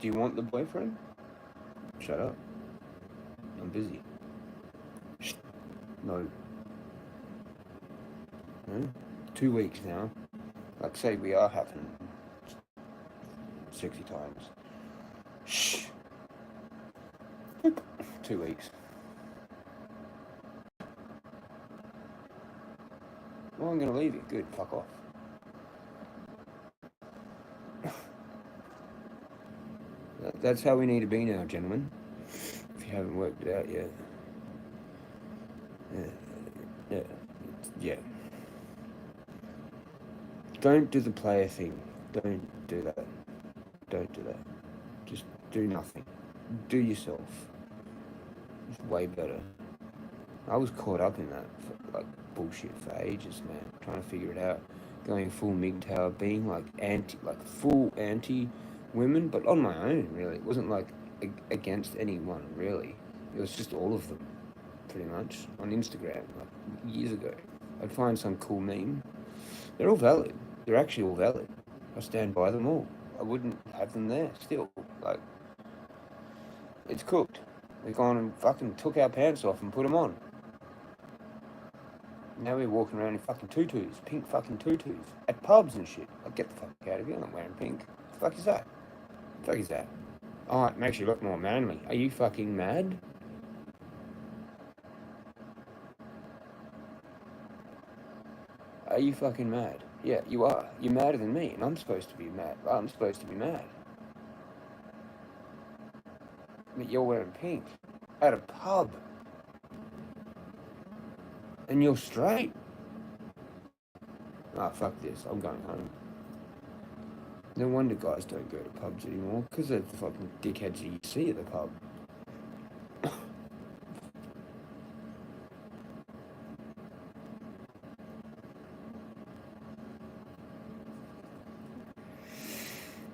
Do you want the boyfriend? Shut up. I'm busy. No. 2 weeks now. Like, say we are having 60 times. Shh. 2 weeks. Well, I'm gonna leave you. Good, fuck off. That's how we need to be now, gentlemen. If you haven't worked it out yet. Yeah. Don't do the player thing. Don't do that. Don't do that. Just do nothing. Do yourself. It's way better. I was caught up in that for, like, bullshit for ages, man. Trying to figure it out. Going full MGTOW, being like full anti-women, but on my own, really. It wasn't like against anyone, really. It was just all of them, pretty much, on Instagram, like years ago. I'd find some cool meme. They're all valid. They're actually all valid. I stand by them all. I wouldn't have them there still. Like, it's cooked. We've gone and fucking took our pants off and put them on. Now we're walking around in fucking tutus, pink fucking tutus, at pubs and shit. Like, get the fuck out of here, I'm not wearing pink. What the fuck is that? What the fuck is that? Oh, it makes you look more manly. Are you fucking mad? Are you fucking mad? Yeah, you are. You're madder than me, and I'm supposed to be mad. I'm supposed to be mad. But you're wearing pink at a pub, and you're straight. Ah, fuck this. I'm going home. No wonder guys don't go to pubs anymore, because they're the fucking dickheads that you see at the pub.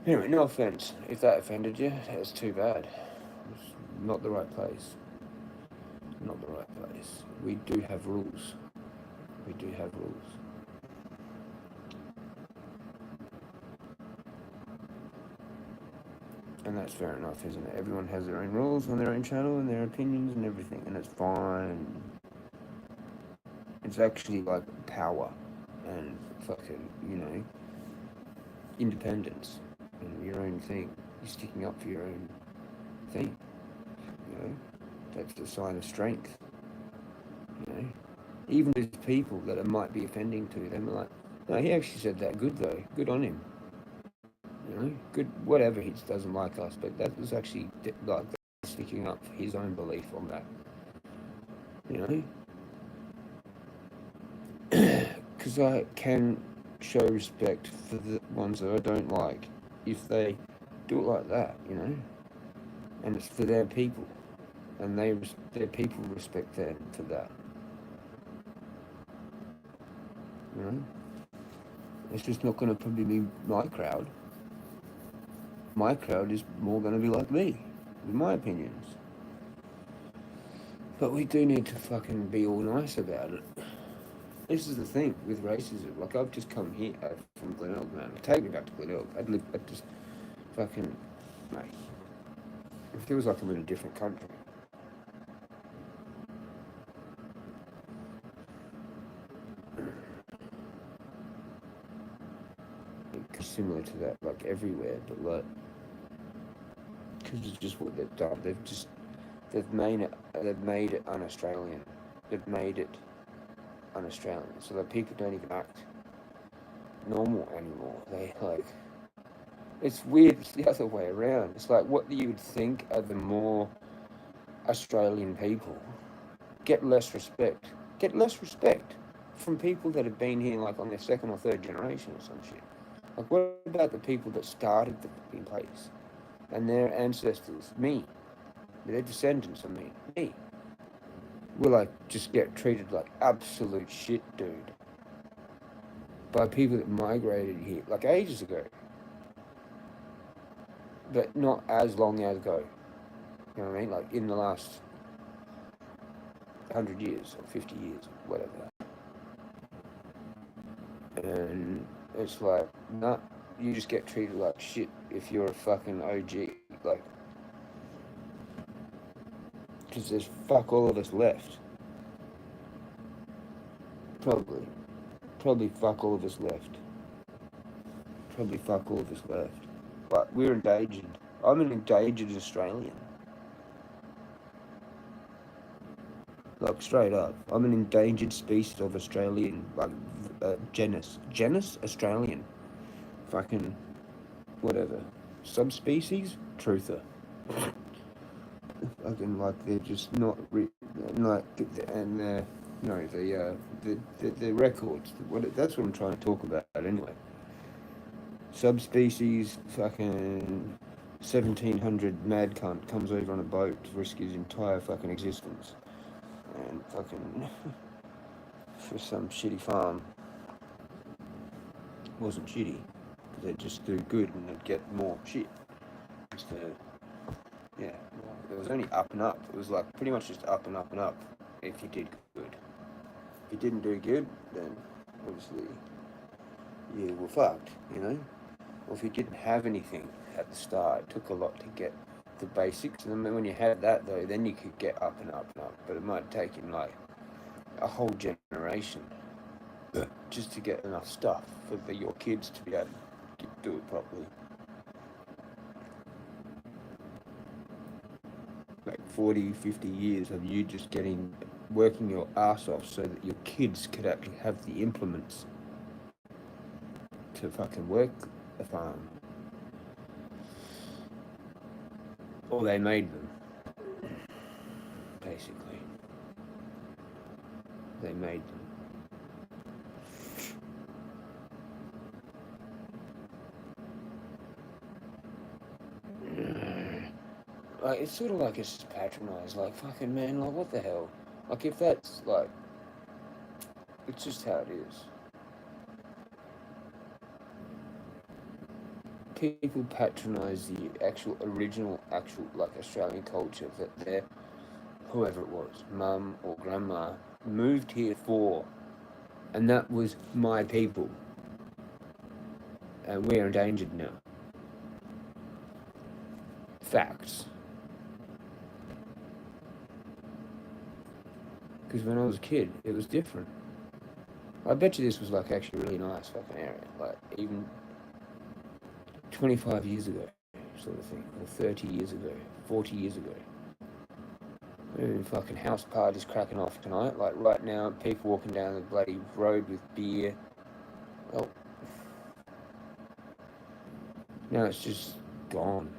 Anyway, no offense. If that offended you, that's too bad. It's not the right place. Not the right place. We do have rules. We do have rules. And that's fair enough, isn't it? Everyone has their own rules on their own channel and their opinions and everything, and it's fine. It's actually like power and fucking, independence and your own thing. You're sticking up for your own thing. That's a sign of strength. Even those people that it might be offending to them are like, no, he actually said that good though. Good on him. Good, whatever he doesn't like us, but that was actually like sticking up for his own belief on that. Because I can show respect for the ones that I don't like if they do it like that, and it's for their people, and their people respect them for that. It's just not going to probably be my crowd. My crowd is more going to be like me, with my opinions. But we do need to fucking be all nice about it. This is the thing with racism. Like, I've just come here from Glenelg, man. Take me back to Glenelg. I'd just fucking, mate. It feels like I'm in a different country. Similar to that, like everywhere, but like, because it's just what they've done. They've made it un-Australian. They've made it un-Australian, so that people don't even act normal anymore. They like, it's weird. It's the other way around. It's like what you would think are the more Australian people get less respect. Get less respect from people that have been here like on their second or third generation or some shit. Like, what about the people that started the fucking place and their ancestors, me, their descendants of me, will like just get treated like absolute shit, dude, by people that migrated here like ages ago, but not as long ago. You know what I mean? Like in the last 100 years or 50 years, or whatever. And it's like, nah, you just get treated like shit if you're a fucking OG, like, because there's fuck all of us left. Probably fuck all of us left. But we're endangered. I'm an endangered Australian. Like, straight up. I'm an endangered species of Australian, like, genus Australian. Fucking, whatever. Subspecies? Truther. Fucking, like, they're just not, like, and, the records. That's what I'm trying to talk about, anyway. Subspecies, fucking 1700 mad cunt comes over on a boat to risk his entire fucking existence. And fucking for some shitty farm. It wasn't shitty. They'd just do good and they'd get more shit. Yeah, it was only up and up. It was like pretty much just up and up and up if you did good. If you didn't do good, then obviously you were fucked, Or if you didn't have anything at the start, it took a lot to get the basics, and then when you had that though, then you could get up and up and up, but it might take him like a whole generation just to get enough stuff for your kids to be able to do it properly. Like 40, 50 years of you just working your ass off so that your kids could actually have the implements to fucking work the farm. Or they made them, basically. They made them. Like, it's sort of like it's just patronised, like, fucking man, like, what the hell? Like, if that's, like, it's just how it is. People patronise the original, like, Australian culture that their, whoever it was, mum or grandma, moved here for. And that was my people. And we're endangered now. Facts. Because when I was a kid, it was different. I bet you this was like actually a really nice fucking area. Like even 25 years ago, sort of thing. Or 30 years ago, 40 years ago. Fucking house parties cracking off tonight. Like right now, people walking down the bloody road with beer. Well, now it's just gone.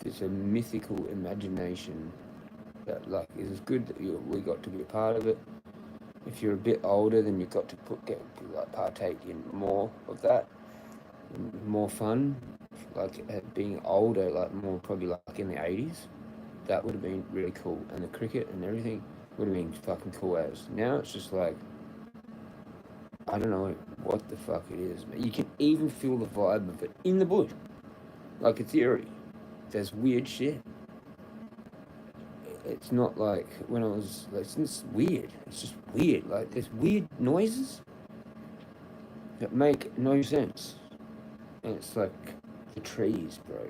It's a mythical imagination that like is good that we got to be a part of it. If you're a bit older, then you've got to partake in more of that, more fun. Like being older, like more probably like in the 80s, that would have been really cool, and the cricket and everything would have been fucking cool as. Now it's just like, I don't know what the fuck it is. You can even feel the vibe of it in the bush. Like it's eerie. There's weird shit. It's not like when I was, like, it's weird. It's just weird. Like there's weird noises that make no sense. And it's like the trees, bro.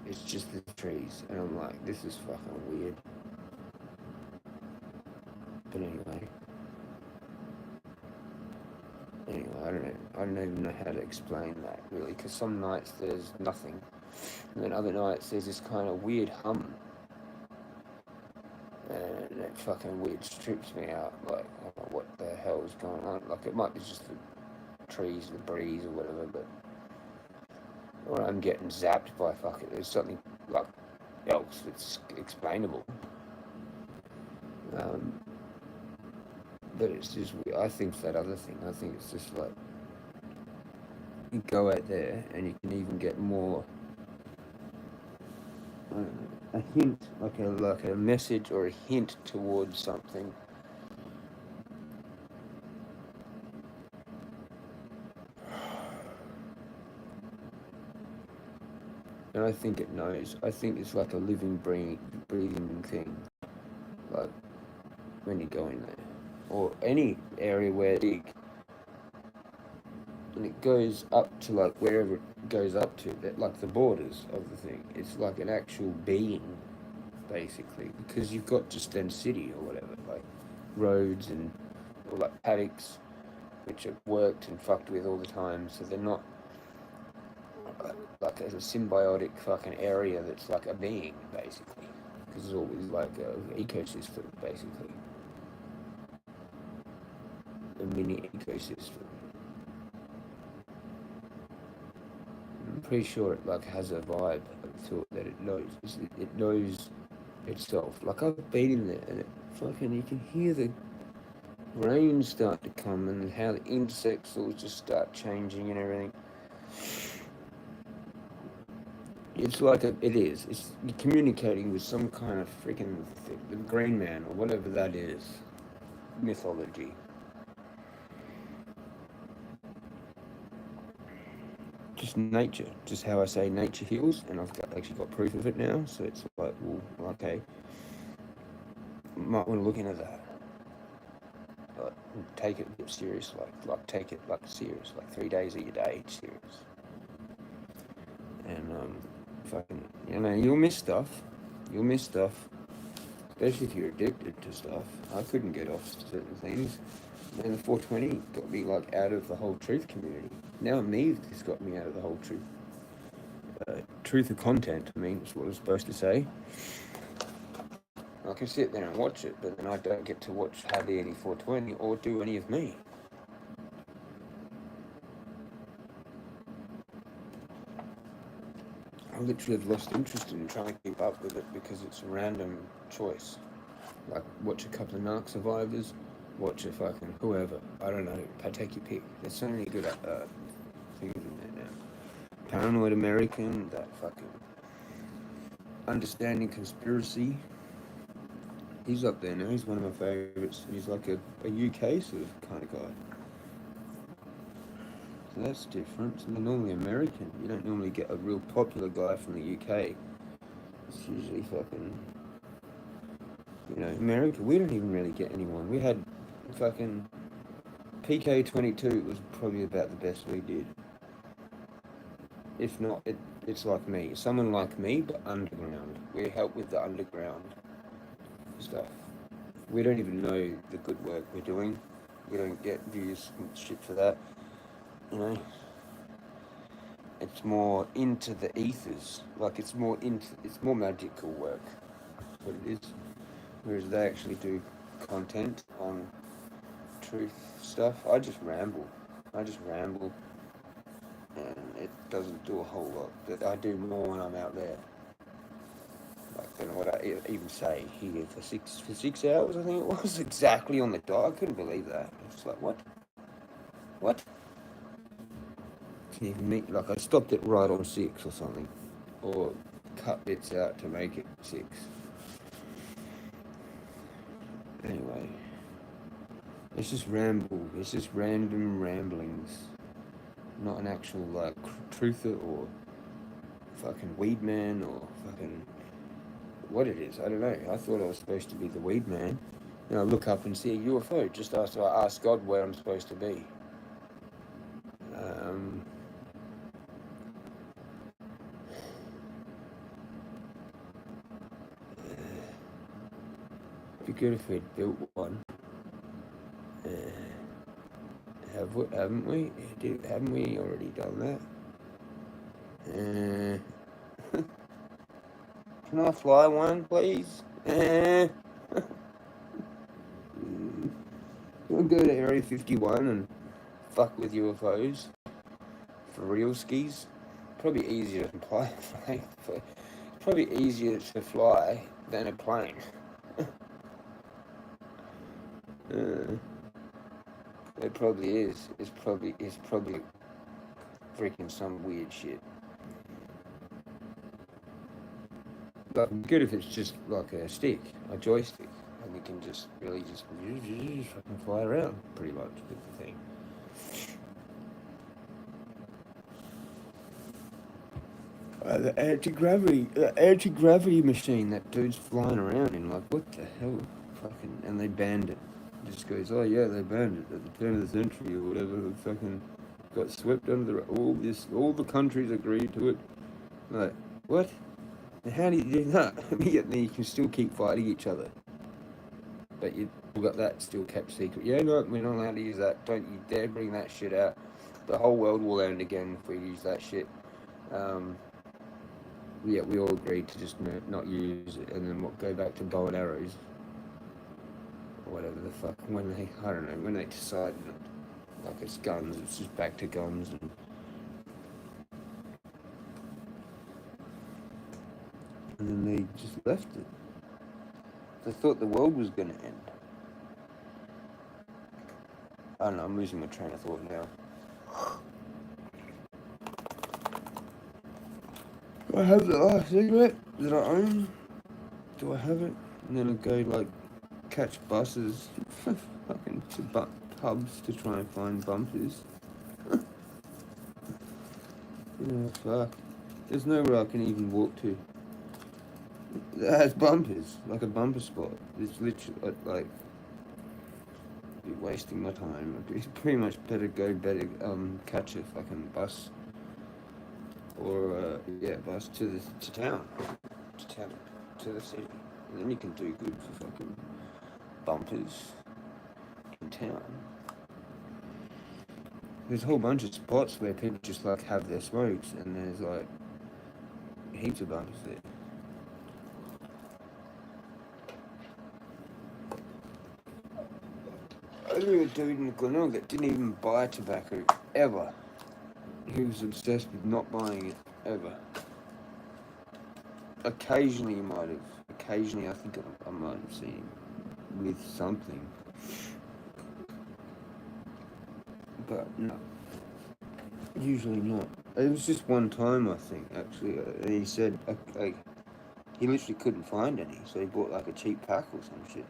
It's just the trees. And I'm like, this is fucking weird. But anyway, I don't even know how to explain that really, because some nights there's nothing, and then other nights there's this kind of weird hum, and it fucking weird trips me out. Like, I don't know what the hell is going on. Like, it might be just the trees, the breeze, or whatever, but or I'm getting zapped by there's something like else that's explainable. But it's just, I think it's that other thing. I think it's just like, you go out there and you can even get more, a hint, like a message or a hint towards something. And I think it knows. I think it's like a living, breathing thing. Like, when you go in there. Or any area where it dig, and it goes up to like wherever it goes up to, that like the borders of the thing. It's like an actual being, basically, because you've got just then city or whatever, like roads and or like paddocks, which are worked and fucked with all the time, so they're not like a symbiotic fucking area that's like a being, basically, because it's always like an ecosystem, basically. A mini ecosystem. I'm pretty sure it like has a vibe to it that it knows. It knows itself. Like I've been in there and it fucking, you can hear the rain start to come and how the insects all just start changing and everything. It's like it is. It's communicating with some kind of freaking the Green Man or whatever that is. Mythology. Just nature, just how I say nature heals, and I've actually got proof of it now, so it's like, well, okay, might want to look into that. Like, take it a bit serious, like take it like serious, like 3 days of your day serious. And fucking, you'll miss stuff, especially if you're addicted to stuff. I couldn't get off certain things. And the 420 got me like out of the whole truth community. Now Neve has got me out of the whole truth. Truth of content, I mean, is what I was supposed to say. I can sit there and watch it, but then I don't get to watch hardly any 420 or do any of me. I literally have lost interest in trying to keep up with it because it's a random choice. Like, watch a couple of Narc Survivors, watch a fucking whoever. I don't know, take your pick. There's so many good things in there now. Paranoid American, that fucking Understanding Conspiracy. He's up there now, he's one of my favourites. He's like a UK sort of kind of guy. So that's different. They're normally American. You don't normally get a real popular guy from the UK. It's usually fucking, America. We don't even really get anyone. We had fucking PK22 was probably about the best we did. If not, it's like me. Someone like me, but underground. We help with the underground stuff. We don't even know the good work we're doing. We don't get views and shit for that. It's more into the ethers. Like it's more magical work. That's what it is. Whereas they actually do content on truth stuff. I just ramble. And it doesn't do a whole lot. But I do more when I'm out there. Like than what I even say here for 6 hours. I think it was exactly on the dot. I couldn't believe that. I was just like, what? Can even meet? Like I stopped it right on 6 or something, or cut bits out to make it 6. Anyway, it's just ramble. It's just random ramblings. Not an actual like truther or fucking weed man or fucking what it is. I don't know. I thought I was supposed to be the weed man. And I look up and see a UFO just after I ask God where I'm supposed to be. It'd be good if we'd built one. Haven't we? Haven't we already done that? Can I fly one, please? We'll go to Area 51 and fuck with UFOs. For real skis. Probably easier to fly. Probably easier to fly than a plane. It probably is. It's probably freaking some weird shit. But good if it's just like a stick, a joystick, and we can just really just fucking fly around pretty much with the thing. The anti-gravity machine that dude's flying around in, like, what the hell? Fucking, and they banned it. It just goes, oh yeah, they banned it at the turn of the century or whatever. It fucking got swept under the all the countries agreed to it. Like, what? And how do you do that? Yet then you can still keep fighting each other. But you've got that still kept secret. Yeah, no, we're not allowed to use that. Don't you dare bring that shit out. The whole world will end again if we use that shit. Yeah, we all agreed to just not use it, and then go back to bow and arrows, or whatever the fuck. When they decide, like it's guns, it's just back to guns. And then they just left it. They thought the world was gonna end. I don't know. I'm losing my train of thought now. Do I have the last cigarette that I own? Do I have it? And then I go like catch buses fucking to pubs to try and find bumpers. Yeah, fuck. There's nowhere I can even walk to that has bumpers, like a bumper spot. It's literally like be wasting my time. It's pretty much better catch a fucking bus. Or bus to town, to the city, and then you can do good for fucking bumpers in town. There's a whole bunch of spots where people just like have their smokes, and there's like heaps of bumpers there. I knew a dude in Glenelg that didn't even buy tobacco ever. He was obsessed with not buying it ever. Occasionally, occasionally I think I might have seen him with something. But no, usually not. It was just one time, I think, actually. He said he literally couldn't find any, so he bought like a cheap pack or some shit.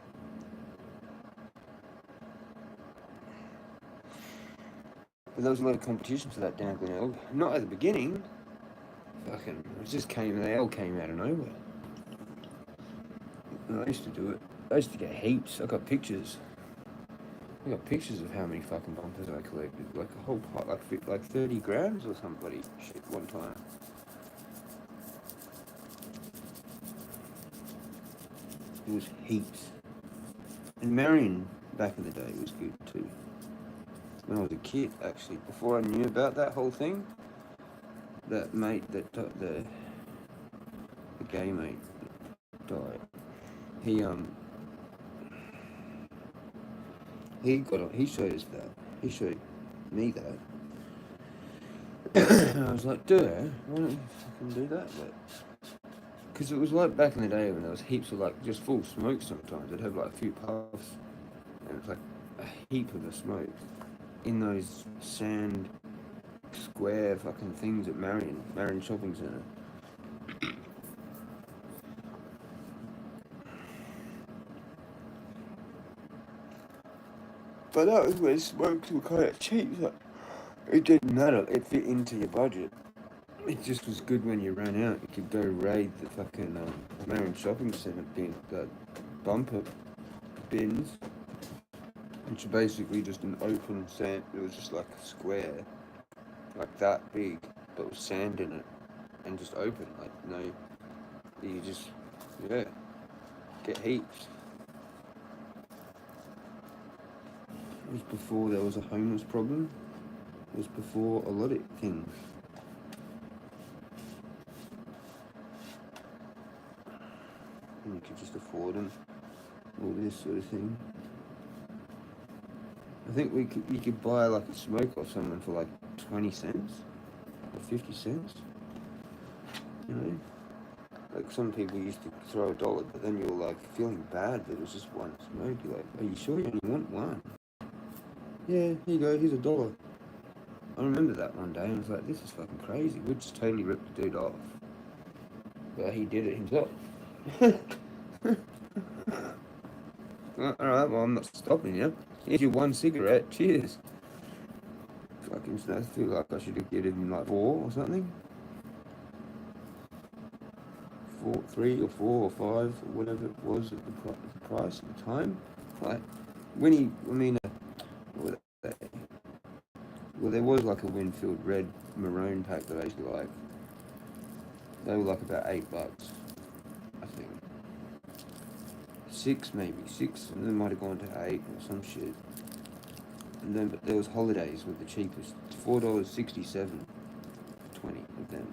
But there was a lot of competition for that down Glenelg. Not at the beginning. Fucking, they all came out of nowhere. And I used to do it. I used to get heaps. I got pictures. I got pictures of how many fucking bumpers I collected. Like a whole pot, like 30 grams or somebody shit one time. It was heaps. And Marion back in the day was good too. When I was a kid, actually, before I knew about that whole thing, that mate that the gay mate that died, he showed us that. He showed me that. And I was like, dude, why don't you fucking do that? Because it was like back in the day when there was heaps of like just full smoke sometimes. It'd have like a few puffs, and it was like a heap of the smoke in those sand square fucking things at Marion Shopping Centre. But that was when smokes were kind of cheap. So it didn't matter. It fit into your budget. It just was good when you ran out. You could go raid the fucking Marion Shopping Centre bumper bins, which are basically just an open sand. It was just like a square, like that big, but with sand in it, and just open. Like no, you just get heaps. It was before there was a homeless problem. It was before a lot of things. And you could just afford them. All this sort of thing. I think you could buy like a smoke off someone for like 20 cents or 50 cents. You know? Like some people used to throw $1, but then you're like feeling bad that it was just one smoke. You're like, are you sure you only want one? Yeah, here you go, here's $1. I remember that one day and I was like, this is fucking crazy. We just totally ripped the dude off. But he did it himself. Alright, well I'm not stopping you. Here's your one cigarette, cheers. Fucking, I feel like I should have given him like 4 or something. 3 or 4 or 5 or whatever it was at the price at the time. Like, well, there was like a Winfield red maroon pack that I used to like. They were like about $8, I think. 6 maybe, 6, and then might have gone to 8 or some shit. And then, but there was holidays with the cheapest, $4.67, 20 of them.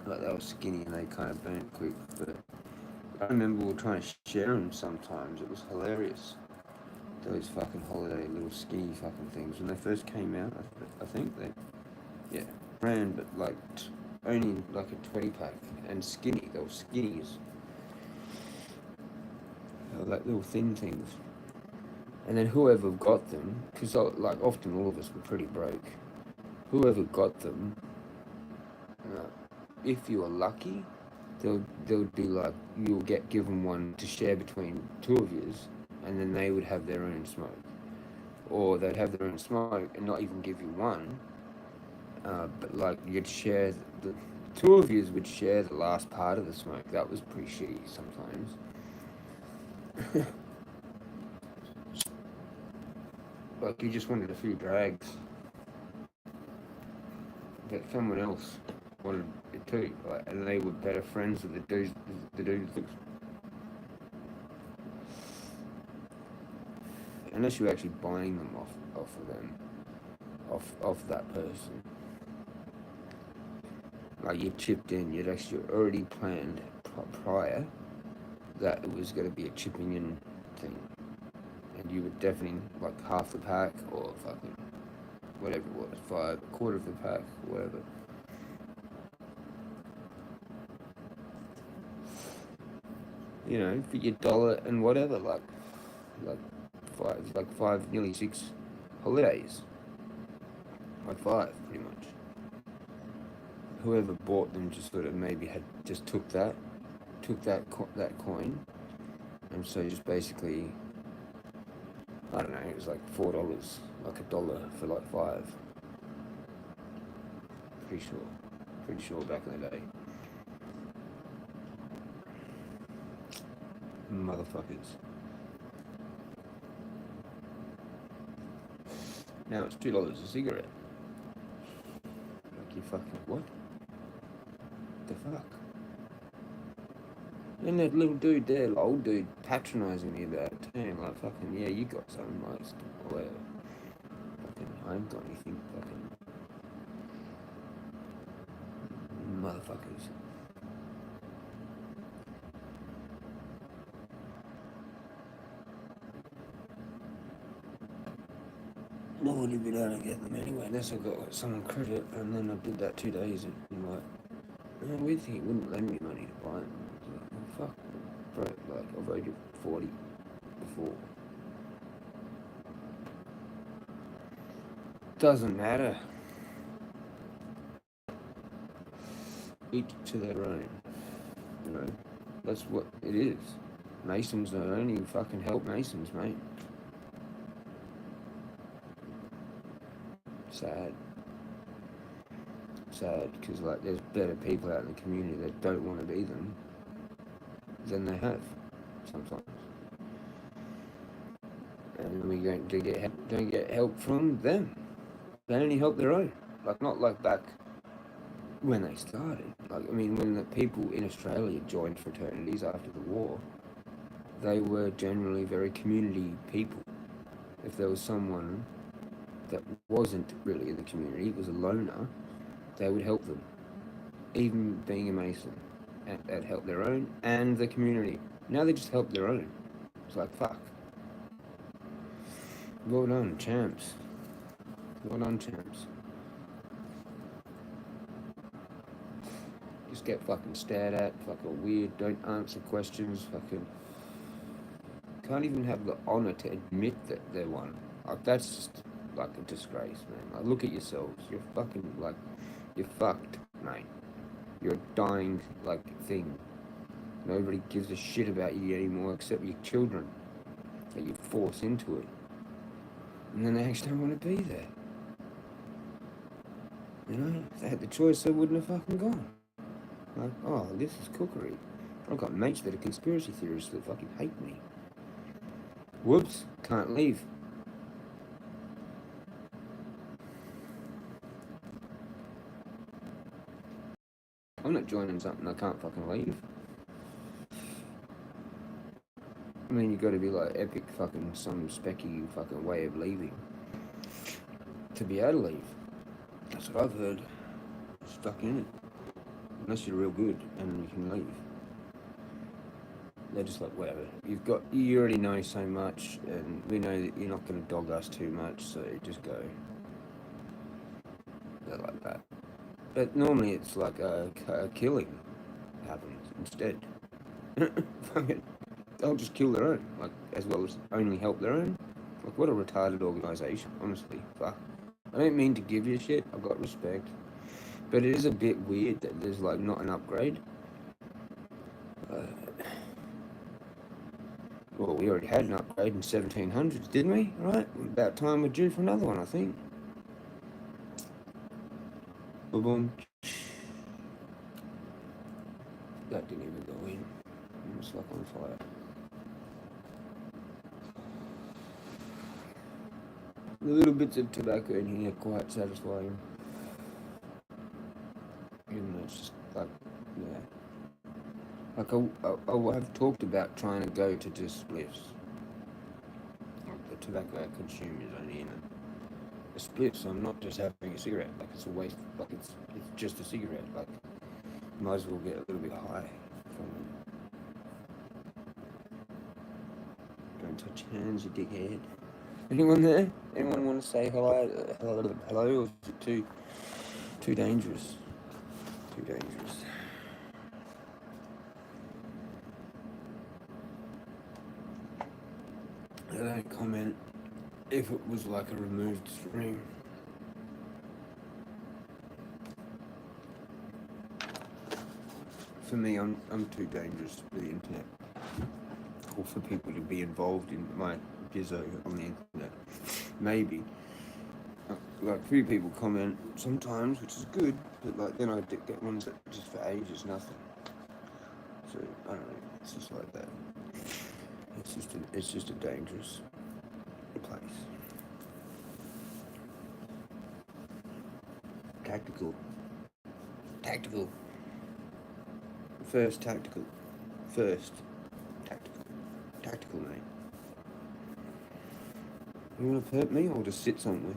Like they were skinny and they kind of burnt quick, but I remember we were trying to share them sometimes. It was hilarious. Those fucking holiday little skinny fucking things. When they first came out, I think they, brand, but like only like a 20 pack and skinny. They were skinnies. They were like little thin things. And then whoever got them, because like often all of us were pretty broke, whoever got them, if you were lucky, there would be like, you'll get given one to share between 2 of yous, and then they would have their own smoke. Or they'd have their own smoke and not even give you one, but like you'd share, the 2 of yous would share the last part of the smoke. That was pretty shitty sometimes. Like you just wanted a few drags, but someone else wanted it too, like, and they were better friends with the dudes. Unless you're actually buying them off of them, off that person. Like you chipped in, you'd actually already planned prior that it was going to be a chipping in thing, and you would definitely like half the pack or fucking whatever it was, 5, a quarter of the pack, whatever. you know, for your dollar and whatever, like five, nearly 6 holidays. Like 5, pretty much. Whoever bought them just sort of maybe had just took that coin, and so just basically, I don't know, it was like $4, like $1 for like 5. Pretty sure back in the day. Motherfuckers. Now it's $2 a cigarette. Like you fucking what? The fuck? And that little dude there, the old dude, patronising me about it, saying like fucking yeah, you got something like whatever. Fucking I ain't got anything. Fucking motherfuckers. I wouldn't be able to get them anyway, unless I got like someone credit, and then I did that 2 days, and like, man, weird thing, he wouldn't lend me money to buy them. I was like, well, fuck, bro, like I've owed you 40 before. Doesn't matter. Each to their own. You know, that's what it is. Masons are only fucking help Masons, mate. Sad, because like there's better people out in the community that don't want to be them than they have sometimes, and we don't get help from them. They only help their own. Like not like back when they started. Like I mean, when the people in Australia joined fraternities after the war, they were generally very community people. If there was someone that wasn't really in the community, was a loner, they would help them. Even being a Mason, that helped their own and the community. Now they just help their own. It's like, fuck. Well done, champs. Well done, champs. Just get fucking stared at, fucking weird, don't answer questions, fucking can't even have the honour to admit that they're one. Like, that's just like a disgrace, man. Like, look at yourselves. You're fucking, like, you're fucked, mate. You're a dying, like, thing. Nobody gives a shit about you anymore except your children that you force into it. And then they actually don't want to be there. You know, if they had the choice, they wouldn't have fucking gone. Like, oh, this is cookery. I've got mates that are conspiracy theorists that fucking hate me. Whoops, can't leave. I'm not joining something I can't fucking leave. I mean, you gotta be like epic fucking some specky fucking way of leaving to be able to leave. That's what I've heard. Stuck in it. Unless you're real good and you can leave. They're just like, whatever. You already know so much, and we know that you're not gonna dog us too much, so just go. They're like that. But normally it's like a killing happens instead. Fucking, they'll just kill their own, like, as well as only help their own. Like, what a retarded organisation, honestly. Fuck. I don't mean to give you shit, I've got respect. But it is a bit weird that there's, like, not an upgrade. Well, we already had an upgrade in 1700s, didn't we? Right? About time we're due for another one, I think. Boom. That didn't even go in. It was like on fire. The little bits of tobacco in here are quite satisfying. Even though it's just like, yeah. Like I have talked about trying to go to just spliffs. Like the tobacco I consume is only in a spliff, so I'm not just having a cigarette. Like it's a waste. Like it's just a cigarette. Like might as well get a little bit high from it. Don't touch hands, you dickhead. Anyone there? Anyone want to say hello? Hello? Or is it too dangerous? Too dangerous. I don't comment if it was like a removed stream. For me, I'm too dangerous for the internet, or for people to be involved in my Jezza on the internet. Maybe. Like, few people comment sometimes, which is good, but like then I get ones that just for ages nothing. So I don't know. It's just like that. It's just a dangerous place. Tactical. First tactical. Tactical, mate. You want to hurt me or just sit somewhere?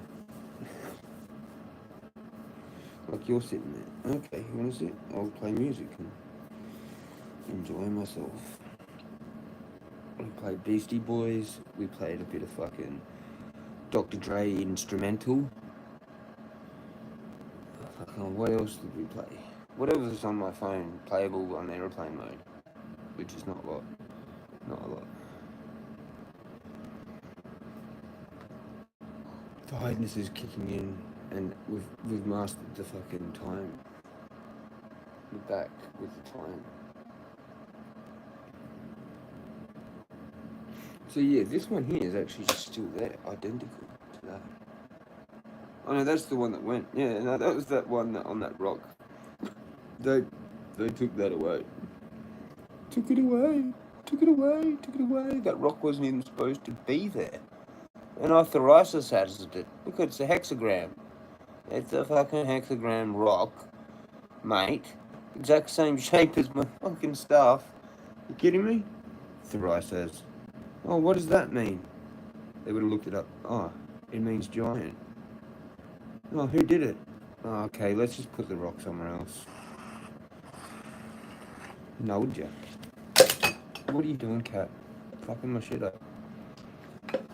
Like you're sitting there. Okay, you want to sit? I'll play music and enjoy myself. We played Beastie Boys. We played a bit of fucking Dr. Dre instrumental. What else did we play? Whatever's on my phone, playable on aeroplane mode, which is not a lot. Tiredness is kicking in, and we've mastered the fucking time. We're back with the time. So yeah, this one here is actually just still there, identical to that. Oh no, that's the one that went. Yeah, no, that was that one that on that rock. They took that away. Took it away. That rock wasn't even supposed to be there. And I thoracized it. Look, it's a hexagram. It's a fucking hexagram rock, mate. Exact same shape as my fucking stuff. You kidding me? Thorai says. Oh, what does that mean? They would have looked it up. Oh, it means giant. Oh, who did it? Oh, okay, let's just put the rock somewhere else. No, would you? What are you doing, cat? Fucking my shit up.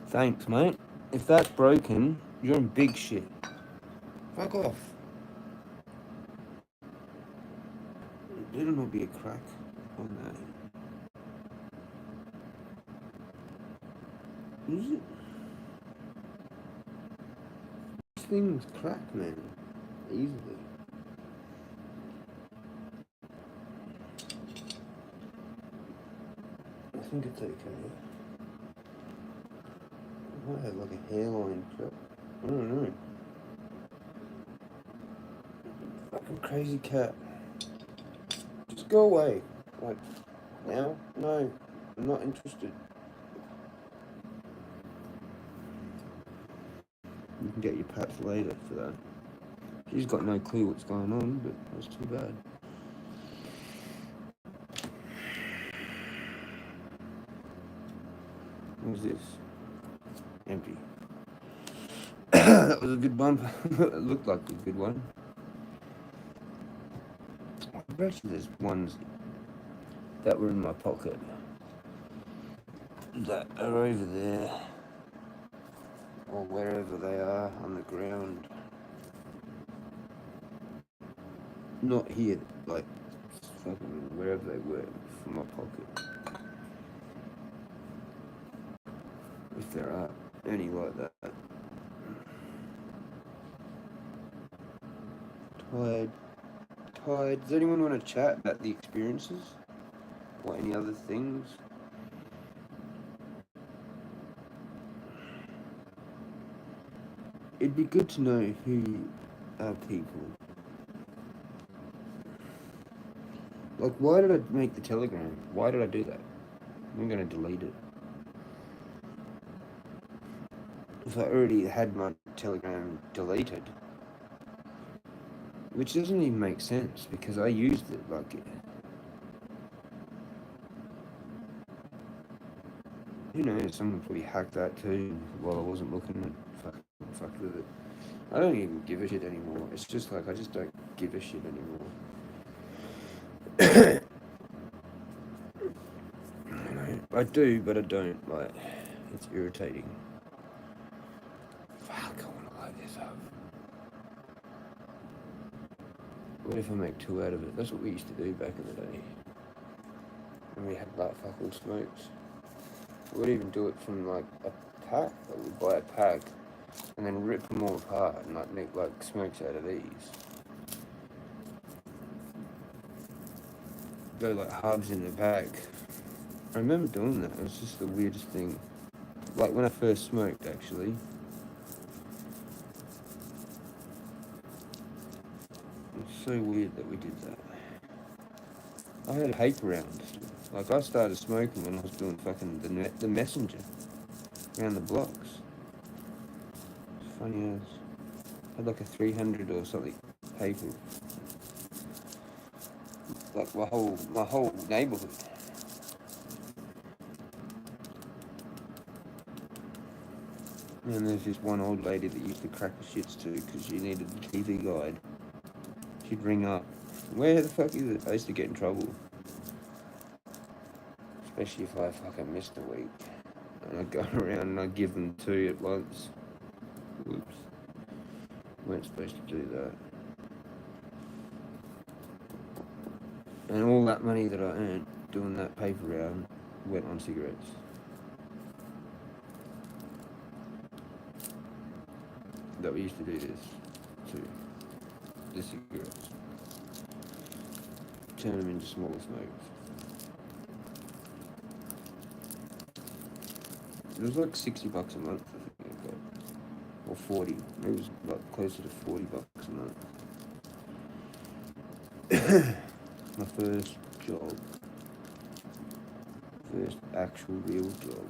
Thanks, mate. If that's broken, you're in big shit. Fuck off. There better not be a crack on that. Is it? These things crack, man. Easily. I think it's okay. I might have like a hairline clip. I don't know. Fucking crazy cat. Just go away. Like, now? No. I'm not interested. You can get your pats later for that. She's got no clue what's going on, but that's too bad. What was this? Empty. That was a good bump. It looked like a good one. I bet you there's ones that were in my pocket that are over there, or wherever they are on the ground. Not here, like fucking wherever they were from my pocket. If there are any like that. Tired. Does anyone want to chat about the experiences? Or any other things? It'd be good to know who are people. Like, why did I make the Telegram? Why did I do that? I'm going to delete it. If I already had my Telegram deleted. Which doesn't even make sense, because I used it like it. Who knows, someone probably hacked that too while I wasn't looking and fucked with it. I don't even give a shit anymore. It's just like, I just don't give a shit anymore. I do, but I don't. Like, it's irritating. Fuck, I want to light this up. What if I make 2 out of it? That's what we used to do back in the day. When we had butt-fuckle smokes. We'd even do it from like a pack. Like we'd buy a pack and then rip them all apart and like make like smokes out of these. Go like halves in the bag. I remember doing that. It was just the weirdest thing. Like when I first smoked, actually. It's so weird that we did that. I had paper rounds. Like I started smoking when I was doing fucking the messenger around the blocks. It's funny as. I had like a 300 or something paper. Like my whole neighborhood. And there's this one old lady that used to crack the shits too because she needed the TV guide. She'd ring up. Where the fuck is it? I used to get in trouble. Especially if I fucking missed a week. And I'd go around and I'd give them two at once. Whoops. Weren't supposed to do that. And all that money that I earned doing that paper round went on cigarettes. That we used to do this too. The cigarettes. Turn them into smaller smokes. It was like $60 a month, I think I got. Or 40. It was like closer to $40 a month. My first job. First actual real job.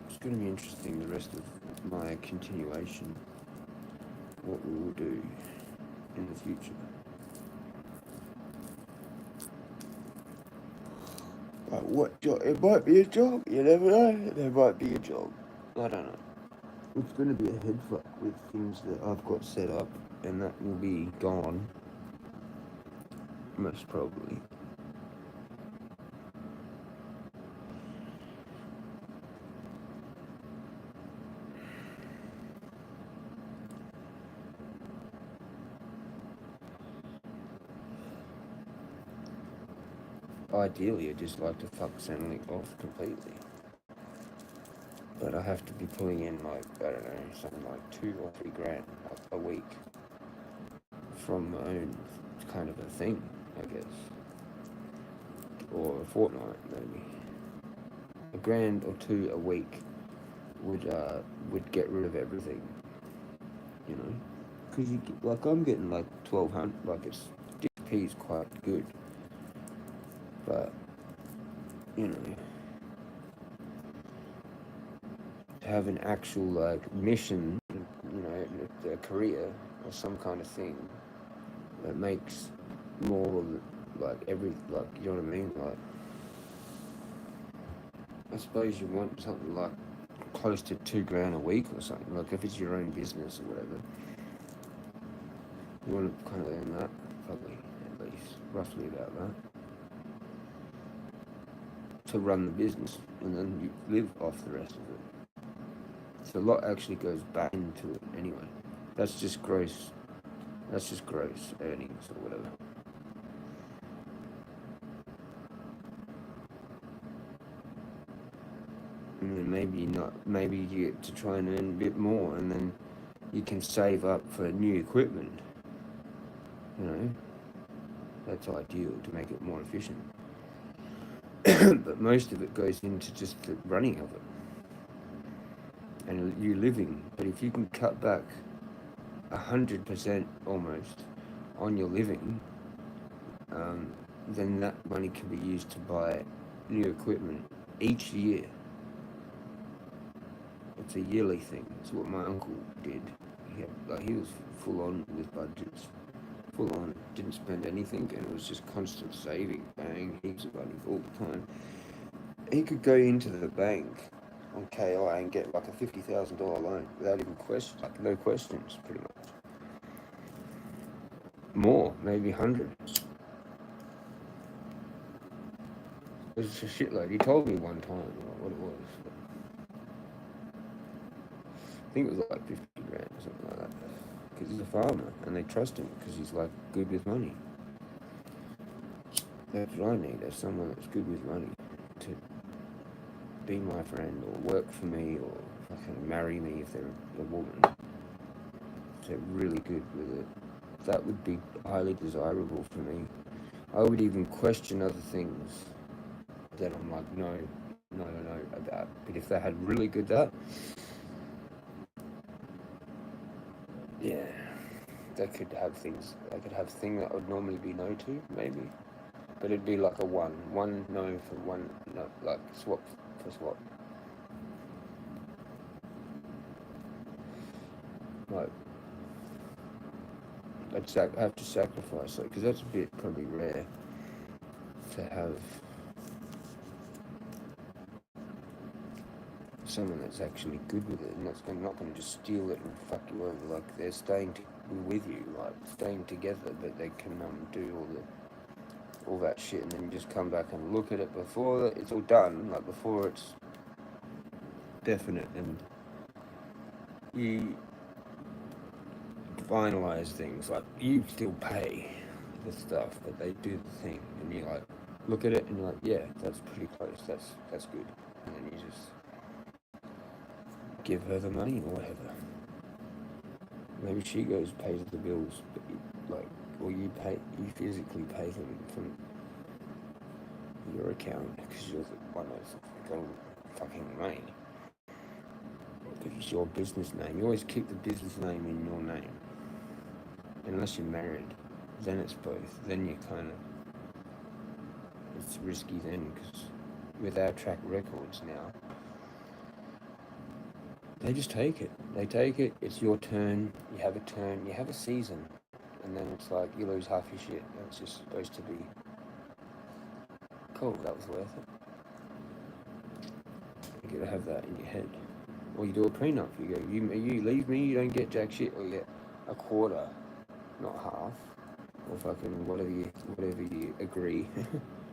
It's going to be interesting the rest of my continuation. What we will do in the future. But what job? It might be a job. You never know. There might be a job. I don't know. It's going to be a head fuck with things that I've got set up, and that will be gone. Most probably. Ideally, I'd just like to fuck Centrelink off completely. But I have to be pulling in like, I don't know, something like $2 or $3 a week from my own kind of a thing, I guess. Or a fortnight, maybe. $1 or $2 a week would get rid of everything, you know? Because you get, like I'm getting like 1,200, like it's DP is quite good, but you know, to have an actual like mission, you know, a career or some kind of thing that makes more of like every like you know what I mean, like I suppose you want something like close to $2 a week or something, like if it's your own business or whatever. You want to kind of earn that, probably, at least, roughly about that. To run the business, and then you live off the rest of it. So a lot actually goes back into it anyway. That's just gross earnings or whatever. And then maybe you get to try and earn a bit more, and then you can save up for new equipment. You know, that's ideal to make it more efficient. But most of it goes into just the running of it and you living. But if you can cut back 100% almost on your living, then that money can be used to buy new equipment each year. It's a yearly thing. It's what my uncle did. He was full on with budgets. Full on, didn't spend anything, and it was just constant saving, bang, heaps of money all the time. He could go into the bank on KI and get like a $50,000 loan without even questions, like no questions, pretty much. More, maybe 100. It was a shitload. He told me one time what it was. I think it was like $50,000 or something like that. because he's a farmer, and they trust him because he's like good with money. That's what I need, is someone that's good with money to be my friend or work for me or fucking marry me if they're a woman. If they're really good with it. That would be highly desirable for me. I would even question other things that I'm like, no about. But if they had really good that, yeah, they could have things that I would normally be no to, maybe. But it'd be like a one no for one no, like swap for swap. Like, I'd have to sacrifice it, because that's a bit probably rare to have someone that's actually good with it and that's not going to just steal it and fuck you over. Like, they're staying with you, like staying together, but they can do all that shit, and then you just come back and look at it before it's all done, like before it's definite, and you finalize things. Like, you still pay the stuff, but they do the thing, and you like look at it and you're like, yeah, that's pretty close, that's good, and then you just give her the money or whatever. Maybe she goes pays the bills, but or you physically pay them from your account because you're the one that's got fucking money. Because it's your business name. You always keep the business name in your name, unless you're married. Then it's both. Then you it's risky then, because with our track records now, they just take it. They take it. It's your turn. You have a turn. You have a season. And then it's like you lose half your shit. And it's just supposed to be cool. That was worth it. You gotta have that in your head. Or you do a prenup. You go, you leave me, you don't get jack shit. Or you get a quarter, not half. Or fucking whatever you agree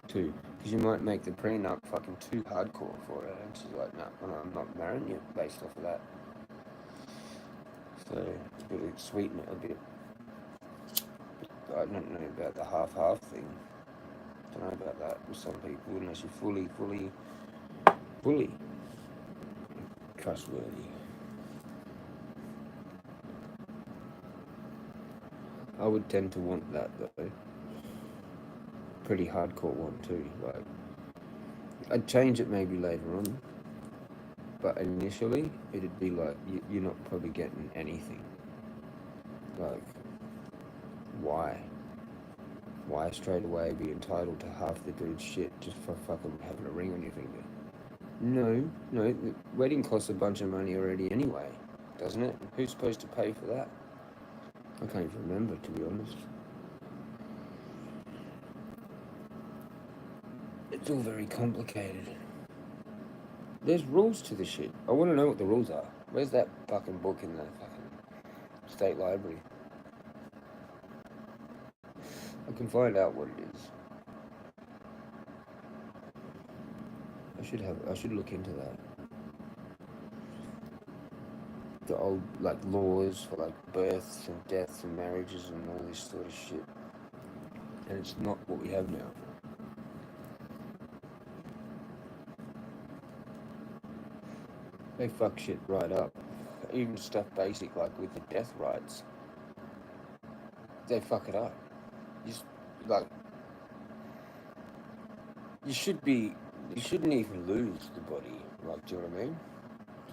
to. Because you might make the prenup fucking too hardcore for it. And she's like, no, I'm not marrying you based off of that. So it's got to sweeten it a bit. I don't know about the half thing. I don't know about that with some people, unless you're fully trustworthy. I would tend to want that though. Pretty hardcore one too. Like, I'd change it maybe later on, but initially it'd be like you're not probably getting anything. Like, why? Why straight away be entitled to half the dude's shit just for fucking having a ring on your finger? No, the wedding costs a bunch of money already anyway, doesn't it? Who's supposed to pay for that? I can't even remember, to be honest. It's all very complicated. There's rules to this shit. I want to know what the rules are. Where's that fucking book in the fucking state library? I can find out what it is. I should look into that. The old like laws for like births and deaths and marriages and all this sort of shit. And it's not what we have now. They fuck shit right up. Even stuff basic like with the death rights. They fuck it up. You shouldn't even lose the body, like, do you know what I mean?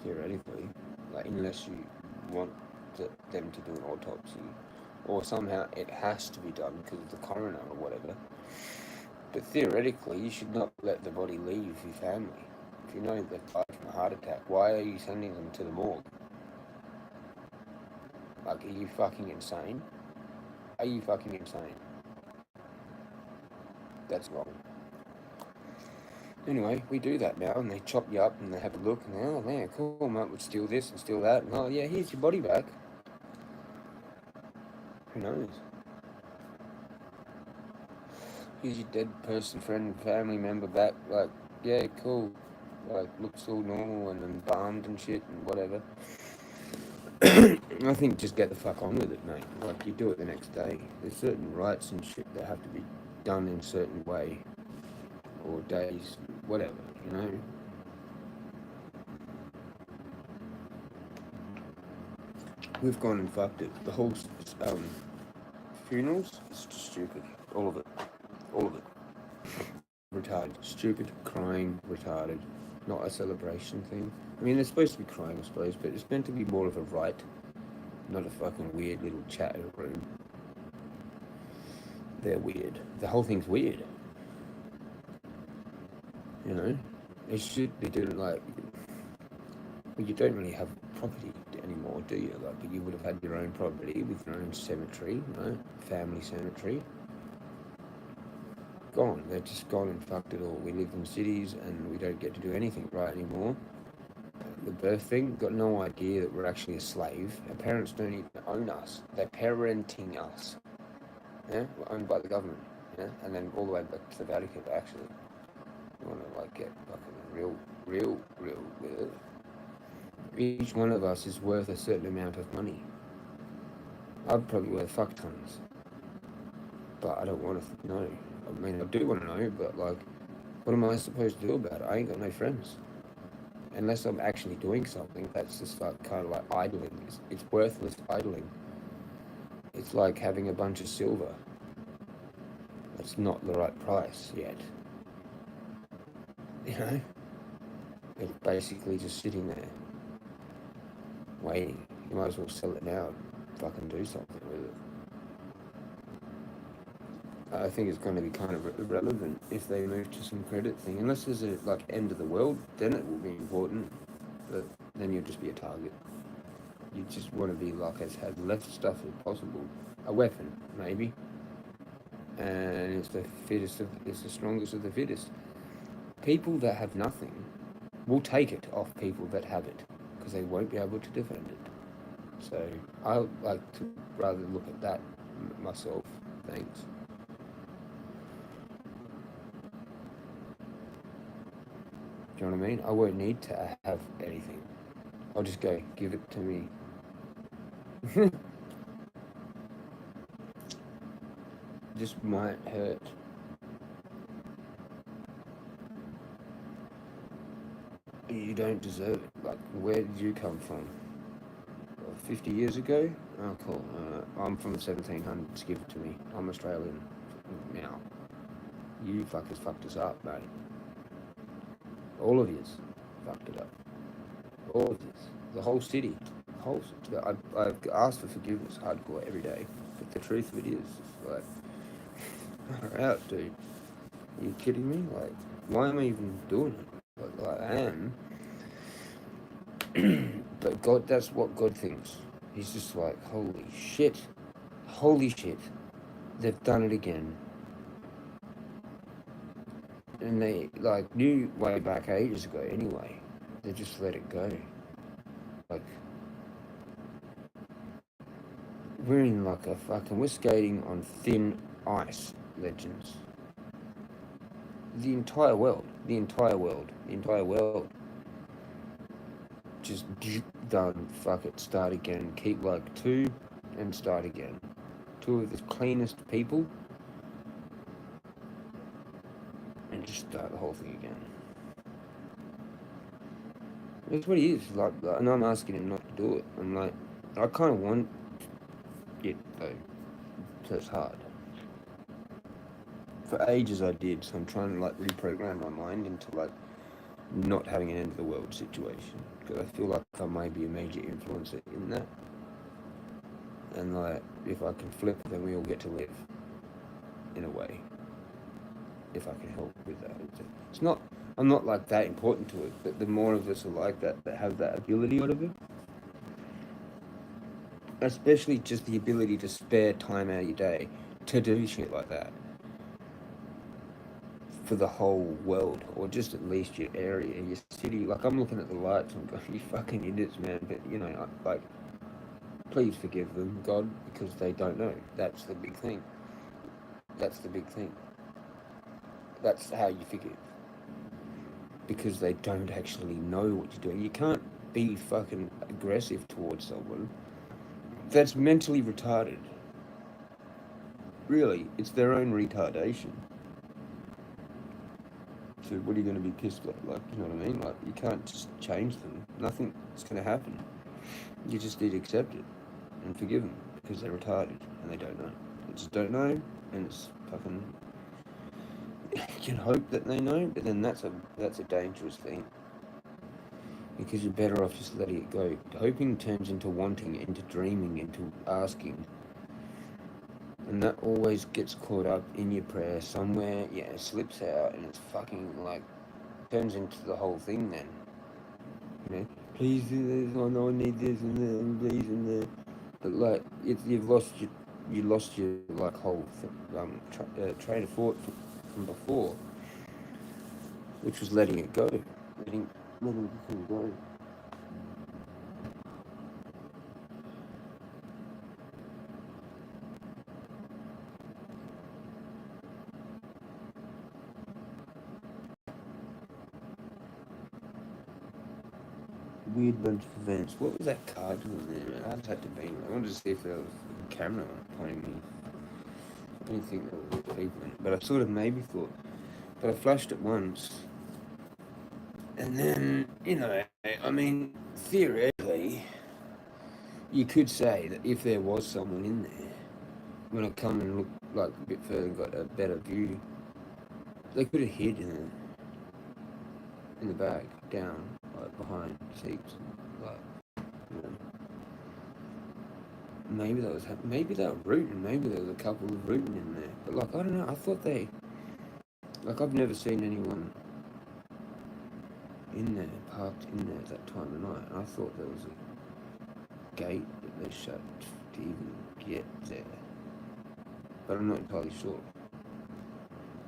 Theoretically, like, unless you want them to do an autopsy, or somehow it has to be done because of the coroner or whatever. But theoretically, you should not let the body leave your family. If you know they've died from a heart attack, why are you sending them to the morgue? Like, are you fucking insane? Are you fucking insane? That's wrong. Anyway, we do that now, and they chop you up, and they have a look, and oh man, cool, mate, would steal this and steal that, and oh yeah, here's your body back. Who knows? Here's your dead person, friend, family member back, like, yeah, cool, like, looks all normal and embalmed and shit and whatever. I think just get the fuck on with it, mate. Like, you do it the next day. There's certain rites and shit that have to be done in a certain way, or days, whatever, you know? We've gone and fucked it. The whole funerals is just stupid. All of it. All of it. Retarded. Stupid, crying, retarded. Not a celebration thing. I mean, it's supposed to be crying, I suppose, but it's meant to be more of a rite, not a fucking weird little chat in a room. They're weird. The whole thing's weird. You know? It should be doing like... Well, you don't really have property anymore, do you? Like, but you would have had your own property with your own cemetery, right? Family cemetery. Gone. They're just gone and fucked it all. We live in cities and we don't get to do anything right anymore. The birth thing, got no idea that we're actually a slave. Our parents don't even own us. They're parenting us. Yeah? We're owned by the government. Yeah? And then all the way back to the Vatican, actually. You want to, like, get fucking real with it. Each one of us is worth a certain amount of money. I'm probably worth fuck tons. But I don't want to know. I mean, I do want to know, but, like, what am I supposed to do about it? I ain't got no friends. Unless I'm actually doing something, that's just like kind of like idling. It's worthless idling. It's like having a bunch of silver. It's not the right price yet. You know? It's basically just sitting there, waiting. You might as well sell it now and fucking do something with it. I think it's going to be kind of irrelevant if they move to some credit thing. Unless there's a, like, end of the world, then it will be important. But then you'll just be a target. You just want to be, like, as less stuff as possible. A weapon, maybe. And it's the fittest it's the strongest of the fittest. People that have nothing will take it off people that have it, because they won't be able to defend it. So I like to rather look at that myself. Thanks. Do you know what I mean? I won't need to have anything. I'll just go, give it to me. Just might hurt. You don't deserve it. Like, where did you come from? 50 years ago? Oh, cool. I'm from the 1700s. Give it to me. I'm Australian now. You fuckers fucked us up, mate. All of yous fucked it up. All of yous. The whole city. I've asked for forgiveness hardcore every day. But the truth of it is, like, far out, dude. Are you kidding me? Like, why am I even doing it? Like I am. But God, that's what God thinks. He's just like, holy shit. They've done it again. And they, like, knew way back ages ago anyway. They just let it go. Like, we're in like a fucking, we're skating on thin ice, legends. The entire world just done, fuck it, start again, keep like two and start again. Two of the cleanest people and just start the whole thing again. That's what he is, like, and I'm asking him not to do it. I'm like, I kind of want it though, so it's hard. For ages I did, so I'm trying to like reprogram my mind into like not having an end of the world situation, because I feel like I may be a major influencer in that, and like if I can flip, then we all get to live in a way, if I can help with that. It's not, I'm not like that important to it, but the more of us are like that have that ability out of it, especially just the ability to spare time out of your day to do shit like that for the whole world, or just at least your area, your city. Like, I'm looking at the lights and going, you fucking idiots, man. But, you know, like, please forgive them, God, because they don't know. That's the big thing. That's how you forgive. Because they don't actually know what you're doing. You can't be fucking aggressive towards someone that's mentally retarded. Really, it's their own retardation. So what are you going to be pissed at? Like, you know what I mean? Like, you can't just change them. Nothing's going to happen. You just need to accept it and forgive them because they're retarded and they don't know. They just don't know, and it's fucking. You can hope that they know, but then that's a dangerous thing because you're better off just letting it go. Hoping turns into wanting, into dreaming, into asking. And that always gets caught up in your prayer somewhere, yeah, it slips out and it's fucking like turns into the whole thing then. You know, please do this, I know I need this and that, and please and that. But like, you lost your like whole train of thought from before, which was letting it go, letting the thing go. Weird bunch of events. What was that card doing there, man? I just had to be. I wanted to see if there was a camera pointing me. I didn't think there were people in it, but I sort of maybe thought. But I flashed it once, and then I mean, theoretically, you could say that if there was someone in there, when I come and look like a bit further, and got a better view, they could have hid in the bag, down, like behind seats, like you know. Maybe that was maybe they were rooting. Maybe there was a couple of rooting in there. But like I don't know. I thought I've never seen anyone in there parked in there at that time of night. And I thought there was a gate that they shut to even get there. But I'm not entirely sure.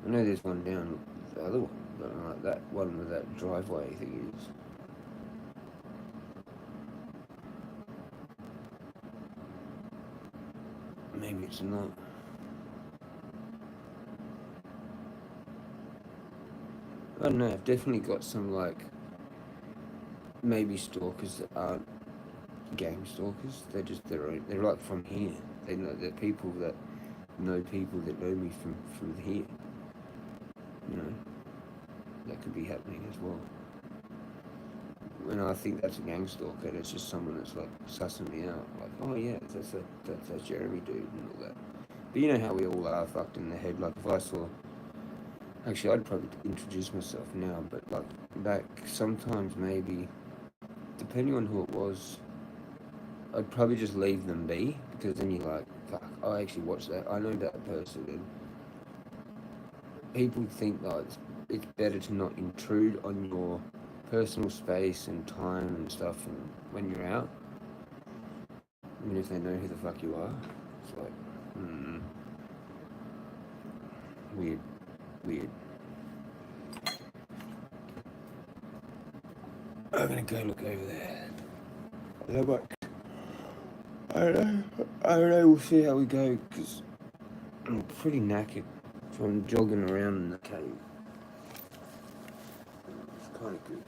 I know there's one down the other one, but like that one with that driveway thing is. Maybe it's not. I don't know. I've definitely got some like maybe stalkers that aren't gang stalkers. They're just their own. They're like from here. They're people that know people that know me from here. You know, that could be happening as well. And I think that's a gang stalker. It's just someone that's like sussing me out. Like, oh yeah, that's Jeremy dude and all that. But you know how we all are fucked in the head. Like if I saw, actually, I'd probably introduce myself now. But like back, sometimes maybe, depending on who it was, I'd probably just leave them be because then you're like, fuck, I actually watched that. I know that person. And people think that it's better to not intrude on your personal space and time and stuff and when you're out, even if they know who the fuck you are. It's like, weird, weird. I'm gonna go look over there. I don't know, we'll see how we go, because I'm pretty knackered from jogging around in the cave. It's kind of good.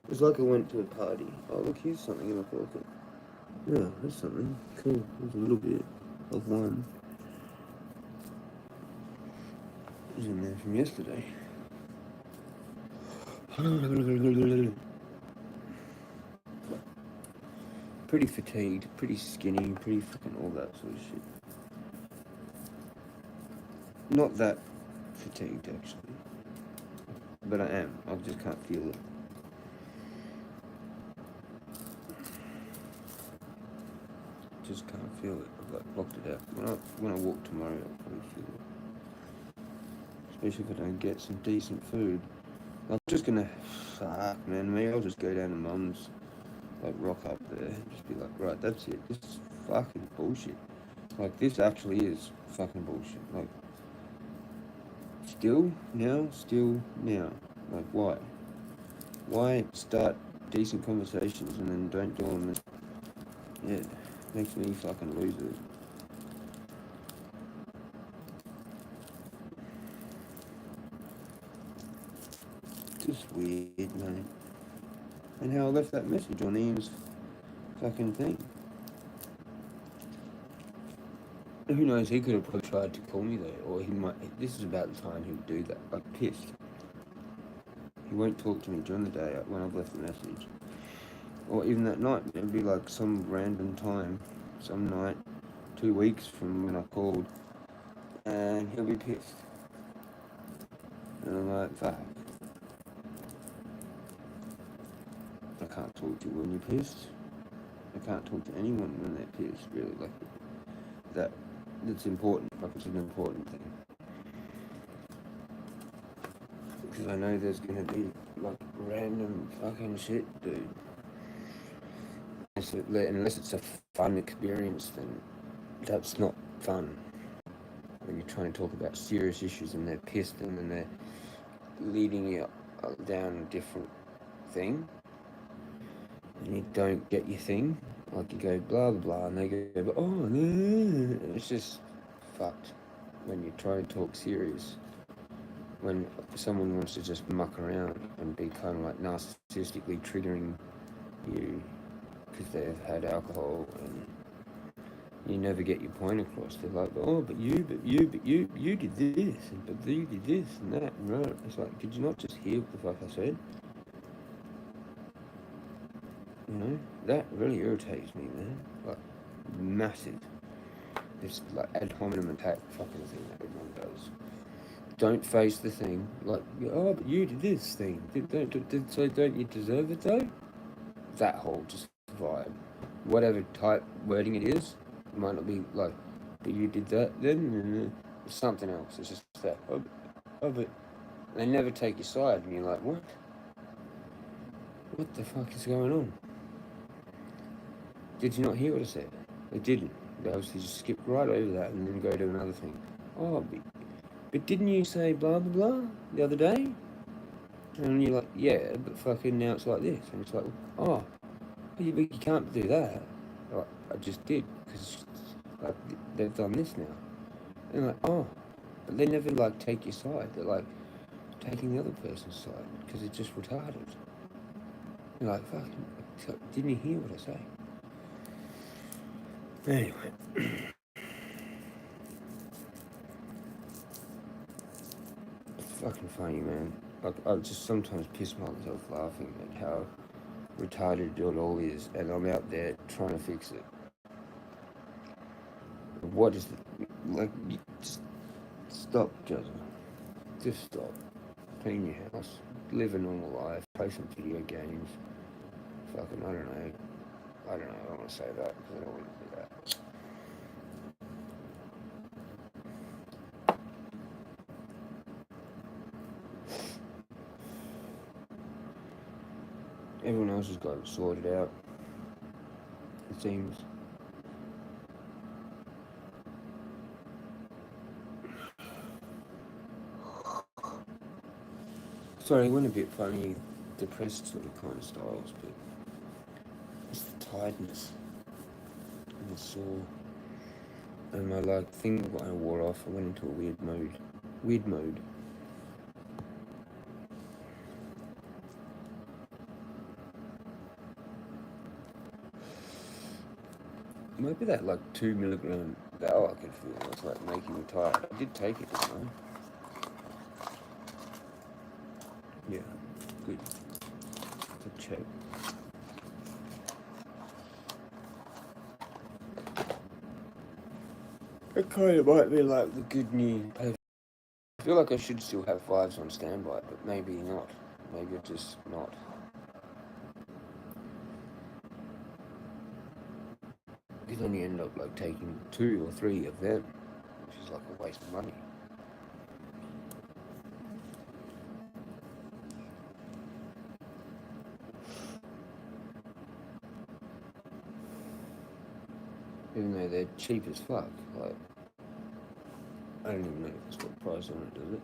It's like I went to a party. Oh, look, here's something in my pocket. Yeah, there's something. Cool. There's a little bit of one. It was in there from yesterday. Pretty fatigued, pretty skinny, pretty fucking all that sort of shit. Not that fatigued, actually. But I am. I just can't feel it. Just can't feel it. I've like blocked it out. When I walk tomorrow, I'll probably feel it. Especially if I don't get some decent food. I'm just gonna, fuck man, maybe I'll just go down to Mum's, like rock up there, and just be like, right, that's it. This is fucking bullshit. Like this actually is fucking bullshit. Like, still now. Like why? Why start decent conversations and then don't do them? Yeah, makes me fucking lose it. Just weird, man. And how I left that message on Ian's fucking thing. Who knows, he could have probably tried to call me though, or he might, this is about the time he would do that, like pissed. He won't talk to me during the day when I've left a message. Or even that night, it'd be like some random time, some night, 2 weeks from when I called, and he'll be pissed. And I'm like, fuck. I can't talk to you when you're pissed. I can't talk to anyone when they're pissed, really. Like, that's important. Like, it's an important thing. Because I know there's gonna be, like, random fucking shit, dude. Unless it's a fun experience, then that's not fun. When you're trying to talk about serious issues and they're pissed and then they're leading you down a different thing, and you don't get your thing, like you go blah blah blah, and they go, oh, it's just fucked. When you try and talk serious, when someone wants to just muck around and be kind of like narcissistically triggering you because they've had alcohol, and you never get your point across. They're like, oh, but you did this, and but you did this and that, and right. It's like, did you not just hear what the fuck I said? You know, that really irritates me, man. Like, massive. This, like, ad hominem attack fucking thing that everyone does. Don't face the thing. Like, oh, but you did this thing. So don't you deserve it, though? That whole just vibe. Whatever type wording it is, it might not be like, but you did that then? It's something else. It's just that, oh, but they never take your side, and you're like, what? What the fuck is going on? Did you not hear what I said? They didn't. They obviously just skipped right over that and then go to another thing. Oh, but didn't you say blah, blah, blah the other day? And you're like, yeah, but fucking now it's like this. And it's like, oh, but you can't do that. Like, I just did, because like, they've done this now. And like, oh, but they never like take your side. They're like taking the other person's side because it's just retarded. You're like, fucking, didn't you hear what I say? Anyway. It's fucking funny, man. I just sometimes piss myself laughing at how retarded it all is, and I'm out there trying to fix it. What is it? Like, just stop, Jezza. Just stop. Clean your house. Live a normal life. Play some video games. Fucking, I don't know. I don't want to say that because I don't want to do that. Everyone else has got it sorted out, it seems. Sorry, I went a bit funny, depressed sort of kind of styles, but it's the tiredness and the sore. And my like thing I wore off, I went into a weird mode. Maybe that like 2 milligram bowel I could feel. It's like making me tired. I did take it, didn't I? Yeah, good. Good check. It kind of might be like the good new. I feel like I should still have 5s on standby, but maybe not. Maybe just not. Because then you end up like taking 2 or 3 of them, which is like a waste of money. Even though they're cheap as fuck. Like, I don't even know if it's got a price on it, does it?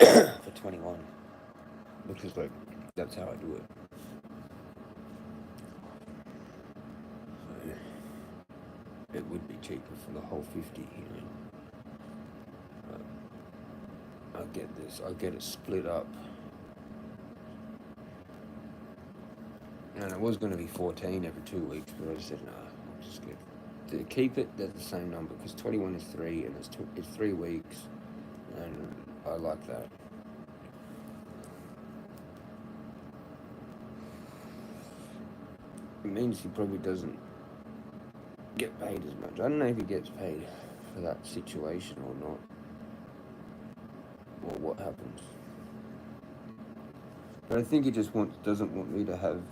$7.70 for 21. Because like that's how I do it. So it would be cheaper for the whole 50, you know. I get it split up. And it was going to be 14 every 2 weeks, but I just said, no, I'll just get to keep it, they're the same number, because 21 is 3, and it's 3 weeks, and I like that. It means he probably doesn't get paid as much. I don't know if he gets paid for that situation or not, or what happens. But I think he just doesn't want me to have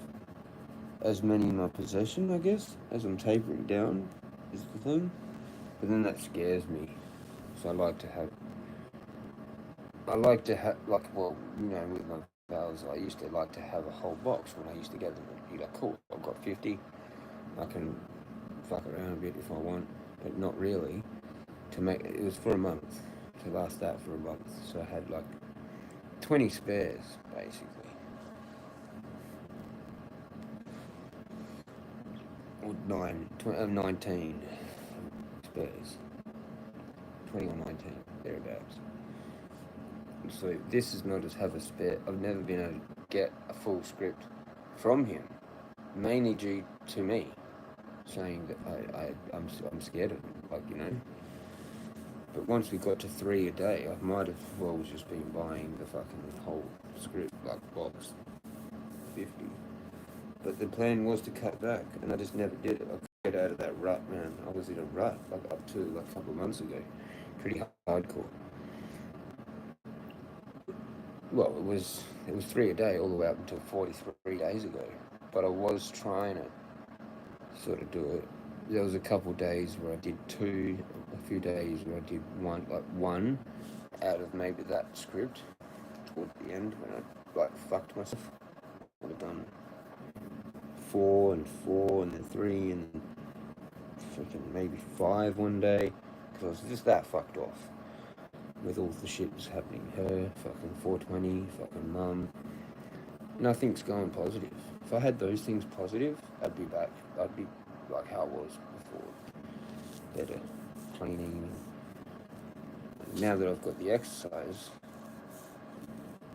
as many in my possession, I guess, as I'm tapering down, is the thing. But then that scares me. So I like to have, like, well, with my pals, I used to like to have a whole box when I used to get them. You're like, cool, I've got 50, I can fuck around a bit if I want, but not really. It was for a month, to last that for a month. So I had like 20 spares, basically. Or 19 spares. 20 or 19, thereabouts. So this is not just have a spare. I've never been able to get a full script from him, mainly due to me saying that I'm scared of him, But once we got to 3 a day, I might have well just been buying the fucking whole script, like box 50. But the plan was to cut back, and I just never did it. I couldn't get out of that rut, man. I was in a rut, like up to like a couple of months ago. Pretty hardcore. Well, it was 3 a day all the way up until 43 days ago. But I was trying to sort of do it. There was a couple of days where I did 2, a few days where I did one out of maybe that script towards the end when I fucked myself. I would have done 4 and 4 and then 3 and freaking maybe 5 one day, because I was just that fucked off with all the shit that's happening. Her, fucking 420, fucking mum. Nothing's going positive. If I had those things positive, I'd be back. I'd be like how I was before. Better cleaning. Now that I've got the exercise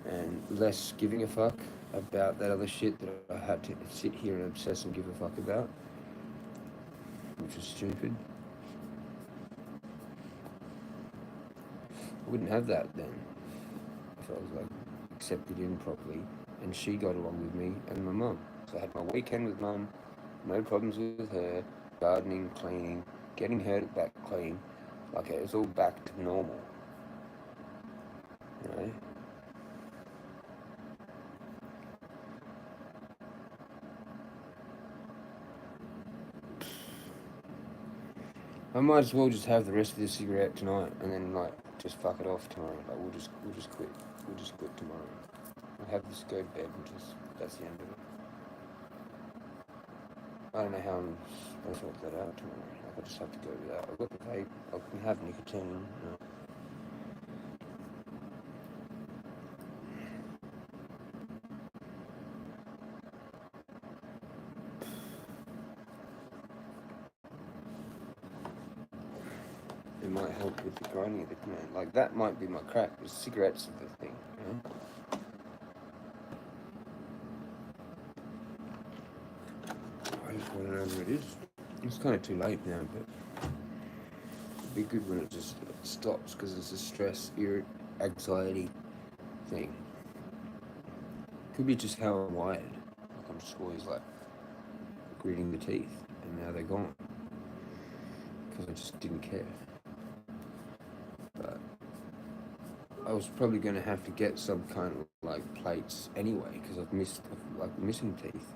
and less giving a fuck about that other shit that I had to sit here and obsess and give a fuck about, which is stupid. I wouldn't have that then if I was accepted in properly and she got along with me and my mum. So I had my weekend with mum, no problems with her, gardening, cleaning, getting her back clean. It was all back to normal. I might as well just have the rest of this cigarette tonight and then just fuck it off tomorrow. We'll just quit. We'll just quit tomorrow. We'll have this go to bed and that's the end of it. I don't know how I'm supposed to work that out tomorrow. I just have to go with that. I've got the vape. I can have nicotine. It might help with the grinding of the command. That might be my crack. The cigarettes are the thing, I just want to know where it is. It's kind of too late now, but it'd be good when it just stops, because it's a stress, anxiety thing. Could be just how I'm wired. I'm just always gritting the teeth, and now they're gone because I just didn't care. But I was probably going to have to get some kind of plates anyway, because I've missing teeth,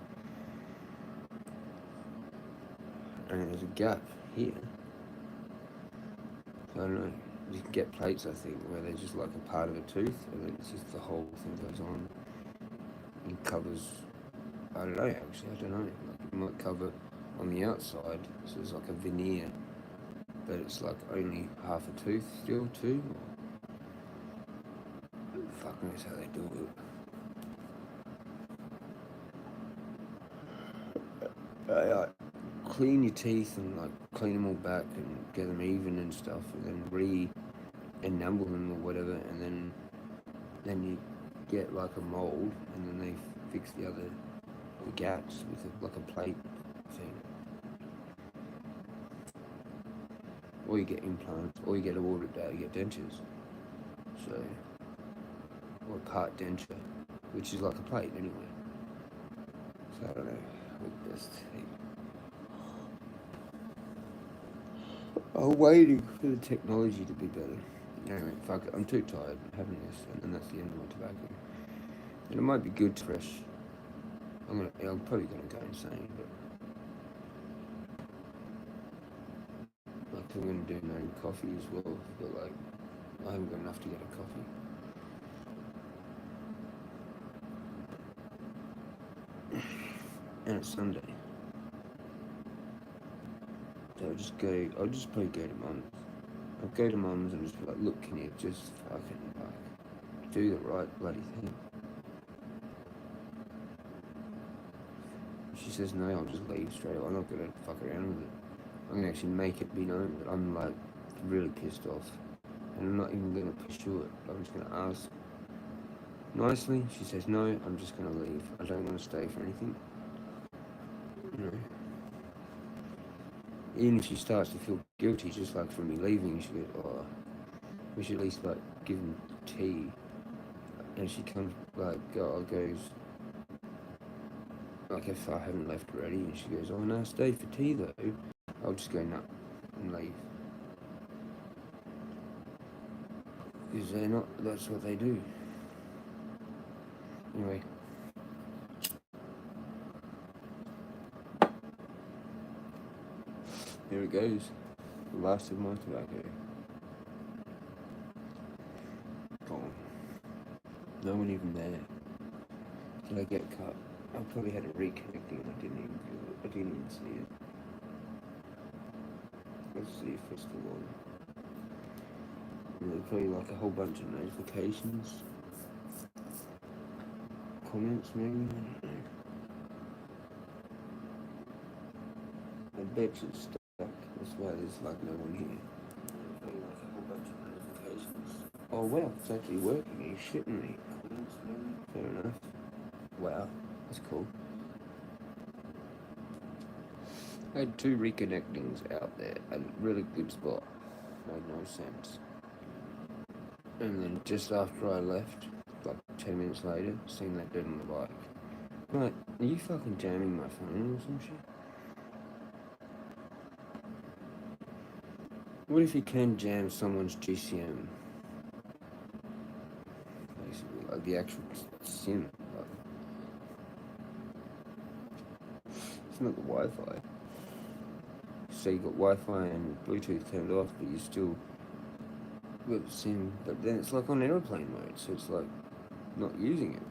and there's a gap here. So I don't know. You can get plates, I think, where they're just a part of a tooth, and then it's just the whole thing goes on and covers. I don't know, actually. I don't know. It might cover on the outside, so it's like a veneer, but it's only half a tooth still, too. Fuck knows how they do it. Clean your teeth and clean them all back and get them even and stuff, and then re-enamel them or whatever, and then you get a mold, and then they fix the gaps with a plate thing. or you get implants, or you get ordered you get dentures. So, or part denture, which is like a plate anyway. So I don't know. We'll just see. I'm waiting for the technology to be better. Anyway, fuck it. I'm too tired having this, and that's the end of my tobacco. And it might be good to fresh. I'm probably gonna go insane, but like I'm gonna do no coffee as well. But like, I haven't got enough to get a coffee. And it's Sunday. So I'll just probably go to Mum's. I'll go to Mum's and just be like, look, can you just fucking like do the right bloody thing? She says no, I'll just leave straight away. I'm not gonna fuck around with it. I'm gonna actually make it be known that I'm like really pissed off. And I'm not even gonna pursue it. I'm just gonna ask nicely. She says no, I'm just gonna leave. I don't want to stay for anything. You know. Even if she starts to feel guilty just like for me leaving, she goes, oh, we should at least like give him tea. And she comes like goes like if I haven't left already, and she goes, oh no, stay for tea though. I'll just go nut and leave. Because they're not, that's what they do. Anyway. Here it goes. The last of my tobacco. Gone. No one even there. Did I get cut? I probably had a reconnecting and I didn't even see it. Let's see if it's the one. And there's probably like a whole bunch of notifications. Comments maybe, I don't know. I bet it's stuck. That's why there's like no one here. Probably like a whole bunch of notifications. Oh wow, it's actually working. Are you shitting me? Comments maybe? Fair enough. Wow, that's cool. I had 2 reconnectings out there at a really good spot. Made no sense. And then just after I left, like 10 minutes later, seen that dead on the bike. Right, are you fucking jamming my phone or some shit? What if you can jam someone's GCM? Basically, like the actual SIM. Like, it's not the Wi-Fi. So you got Wi-Fi and Bluetooth turned off, but you still got the SIM. But then it's like on airplane mode, so it's like not using it.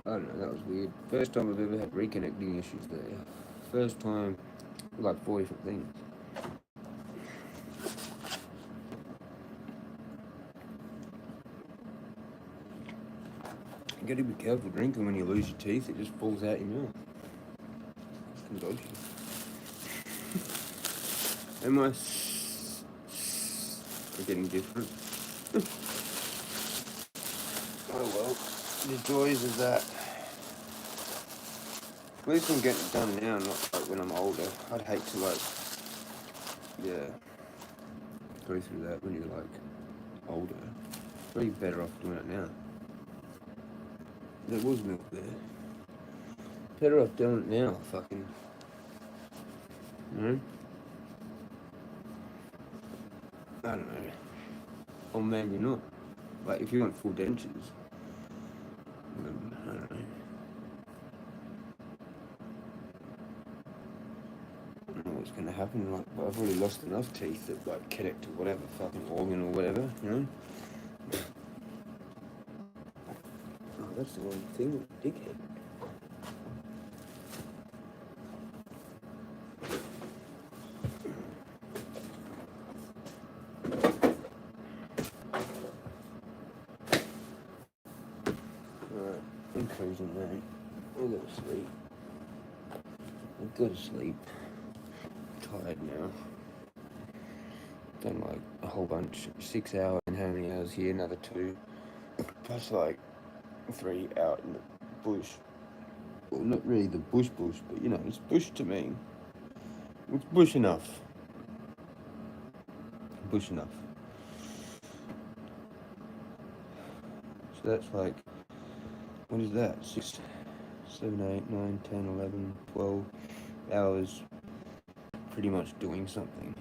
I don't know, that was weird. First time I've ever had reconnecting issues there. First time, like 4 different things. You gotta be careful drinking when you lose your teeth, it just falls out your mouth. It's dodgy. And my are getting different. Oh well, the joys of that. At least I'm getting it done now, not like when I'm older. I'd hate to like, yeah, go through that when you're like older. Probably better off doing it now. There was milk there. Better off doing it now, fucking. You know? I don't know. Or maybe not. Like, if you want full dentures, then, I don't know. I don't know what's going to happen. Like, I've already lost enough teeth that, like, connect to whatever fucking organ or whatever, you know? Oh, that's the wrong thing, dickhead. Alright, I'm cruising now. I'll go to sleep. I'll go to sleep. I'm tired now. Done like a whole bunch. 6 hours and how many hours here? Another 2. Plus like 3 out in the bush. Well, not really the bush, but you know, it's bush to me. It's bush enough. Bush enough. So that's like, what is that? 6, 7, 8, 9, 10, 11, 12 hours pretty much doing something.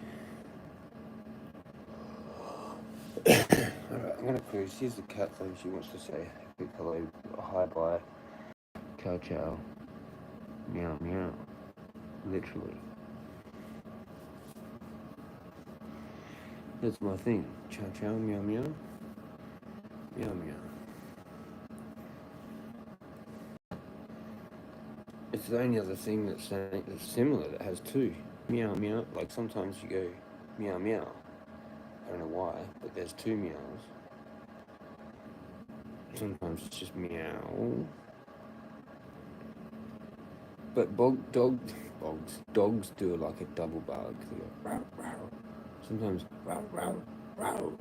Alright, I'm gonna cruise. Here's the cat though. She wants to say big hello, hi bye, ciao ciao, meow meow. Literally. That's my thing. Ciao ciao, meow meow, meow meow. It's the only other thing that's similar that has two. Meow meow. Like sometimes you go meow meow. I don't know why, but there's two meows. Sometimes it's just meow. But dogs do like a double bark. They go row, row. Sometimes row, row, row.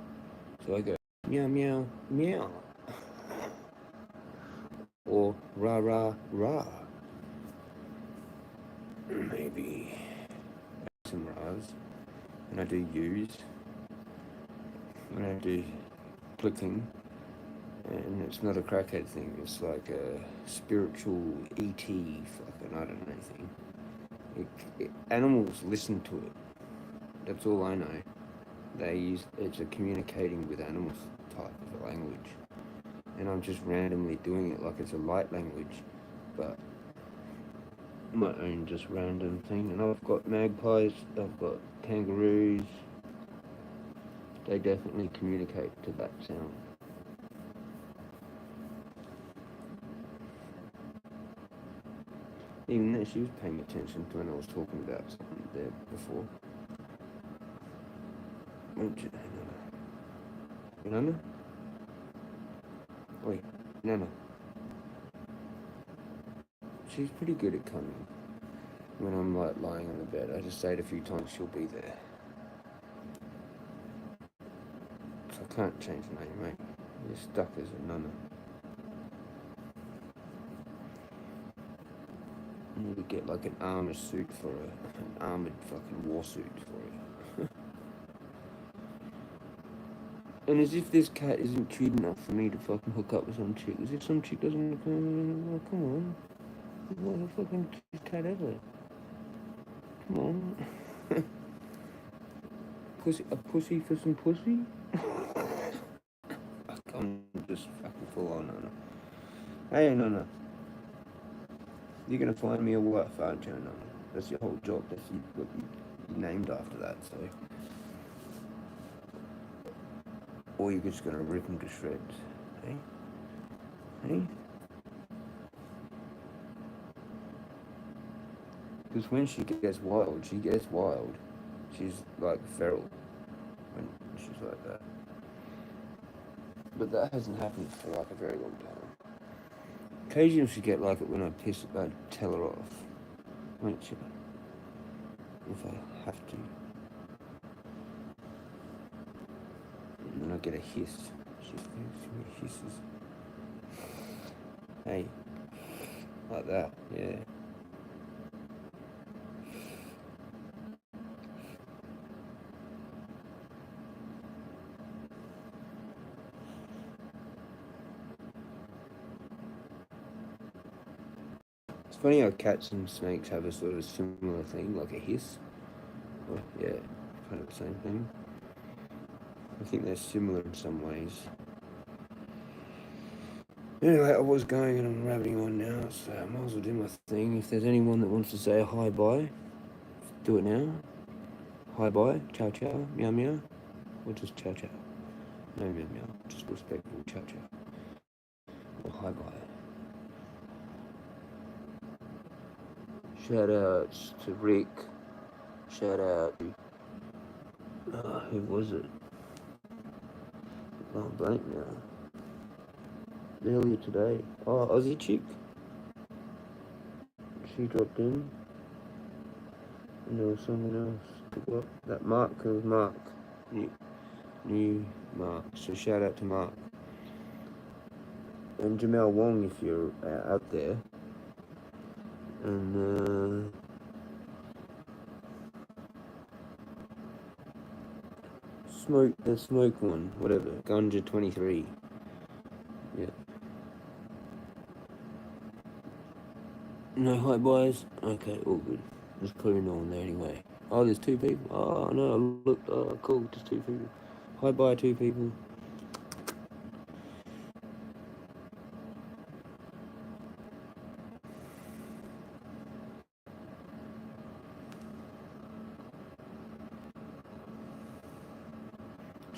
So I go meow, meow, meow. Or rah, rah, rah. Maybe some rahs. And I do use. And I do clicking. And it's not a crackhead thing. It's like a spiritual ET fucking I don't know thing. Animals listen to it. That's all I know. It's a communicating with animals type of language. And I'm just randomly doing it like it's a light language, but my own just random thing. And I've got magpies, I've got kangaroos. They definitely communicate to that sound. Even though she was paying attention to when I was talking about something there before. Nana? Wait, Nana. She's pretty good at coming. When I'm like lying on the bed, I just say it a few times, she'll be there. So I can't change the name, mate. You're stuck as a Nana. You need to get like an armored suit for her. An armored fucking war suit for her. And as if this cat isn't cute enough for me to fucking hook up with some chick. As if some chick doesn't come on. What the fucking cutest cat ever. Come on. A pussy for some pussy? I'm just fucking full on Nana. Hey Nana. You're gonna find me a wife, aren't you, Nana? That's your whole job. That's what you named after that, so. Or you're just gonna rip them to shreds. Hey? Hey? Because when she gets wild, she gets wild. She's like feral when she's like that. But that hasn't happened for like a very long time. Occasionally she get like it when I tell her off. Won't she? If I have to. And then I get a hiss. She hisses. Hey. Like that, yeah. It's funny how cats and snakes have a sort of similar thing, like a hiss. Well, yeah, kind of the same thing. I think they're similar in some ways. Anyway, I was going and I'm rabbiting on now, so I might as well do my thing. If there's anyone that wants to say a hi bye, do it now. Hi bye, ciao ciao, meow meow, or just ciao ciao. No meow meow, just respectful ciao ciao. Or hi bye. Shout outs to Rick. Shout out to who was it? Oh, blank now. Earlier today. Oh, Aussie chick. She dropped in. And there was someone else. That Mark, it was Mark. New Mark. So shout out to Mark. And Jamel Wong if you're out there. And The smoke one, whatever. Ganja 23. Yeah. No hi buys? Okay, all good. Just putting on there anyway. Oh, there's 2 people. Oh, no, look. Oh, cool, just 2 people. Hi bye, 2 people.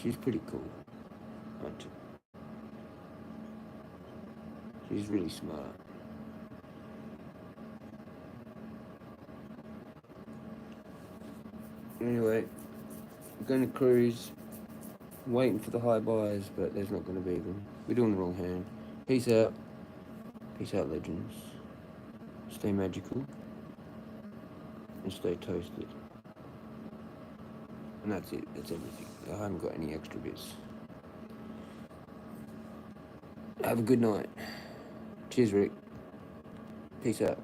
She's pretty cool, aren't she? She's really smart. Anyway, we're going to cruise. I'm waiting for the high buys, but there's not going to be them. We're doing the wrong hand. Peace out. Peace out, legends. Stay magical. And stay toasted. And that's it. That's everything. I haven't got any extra bits. Have a good night. Cheers, Rick. Peace out.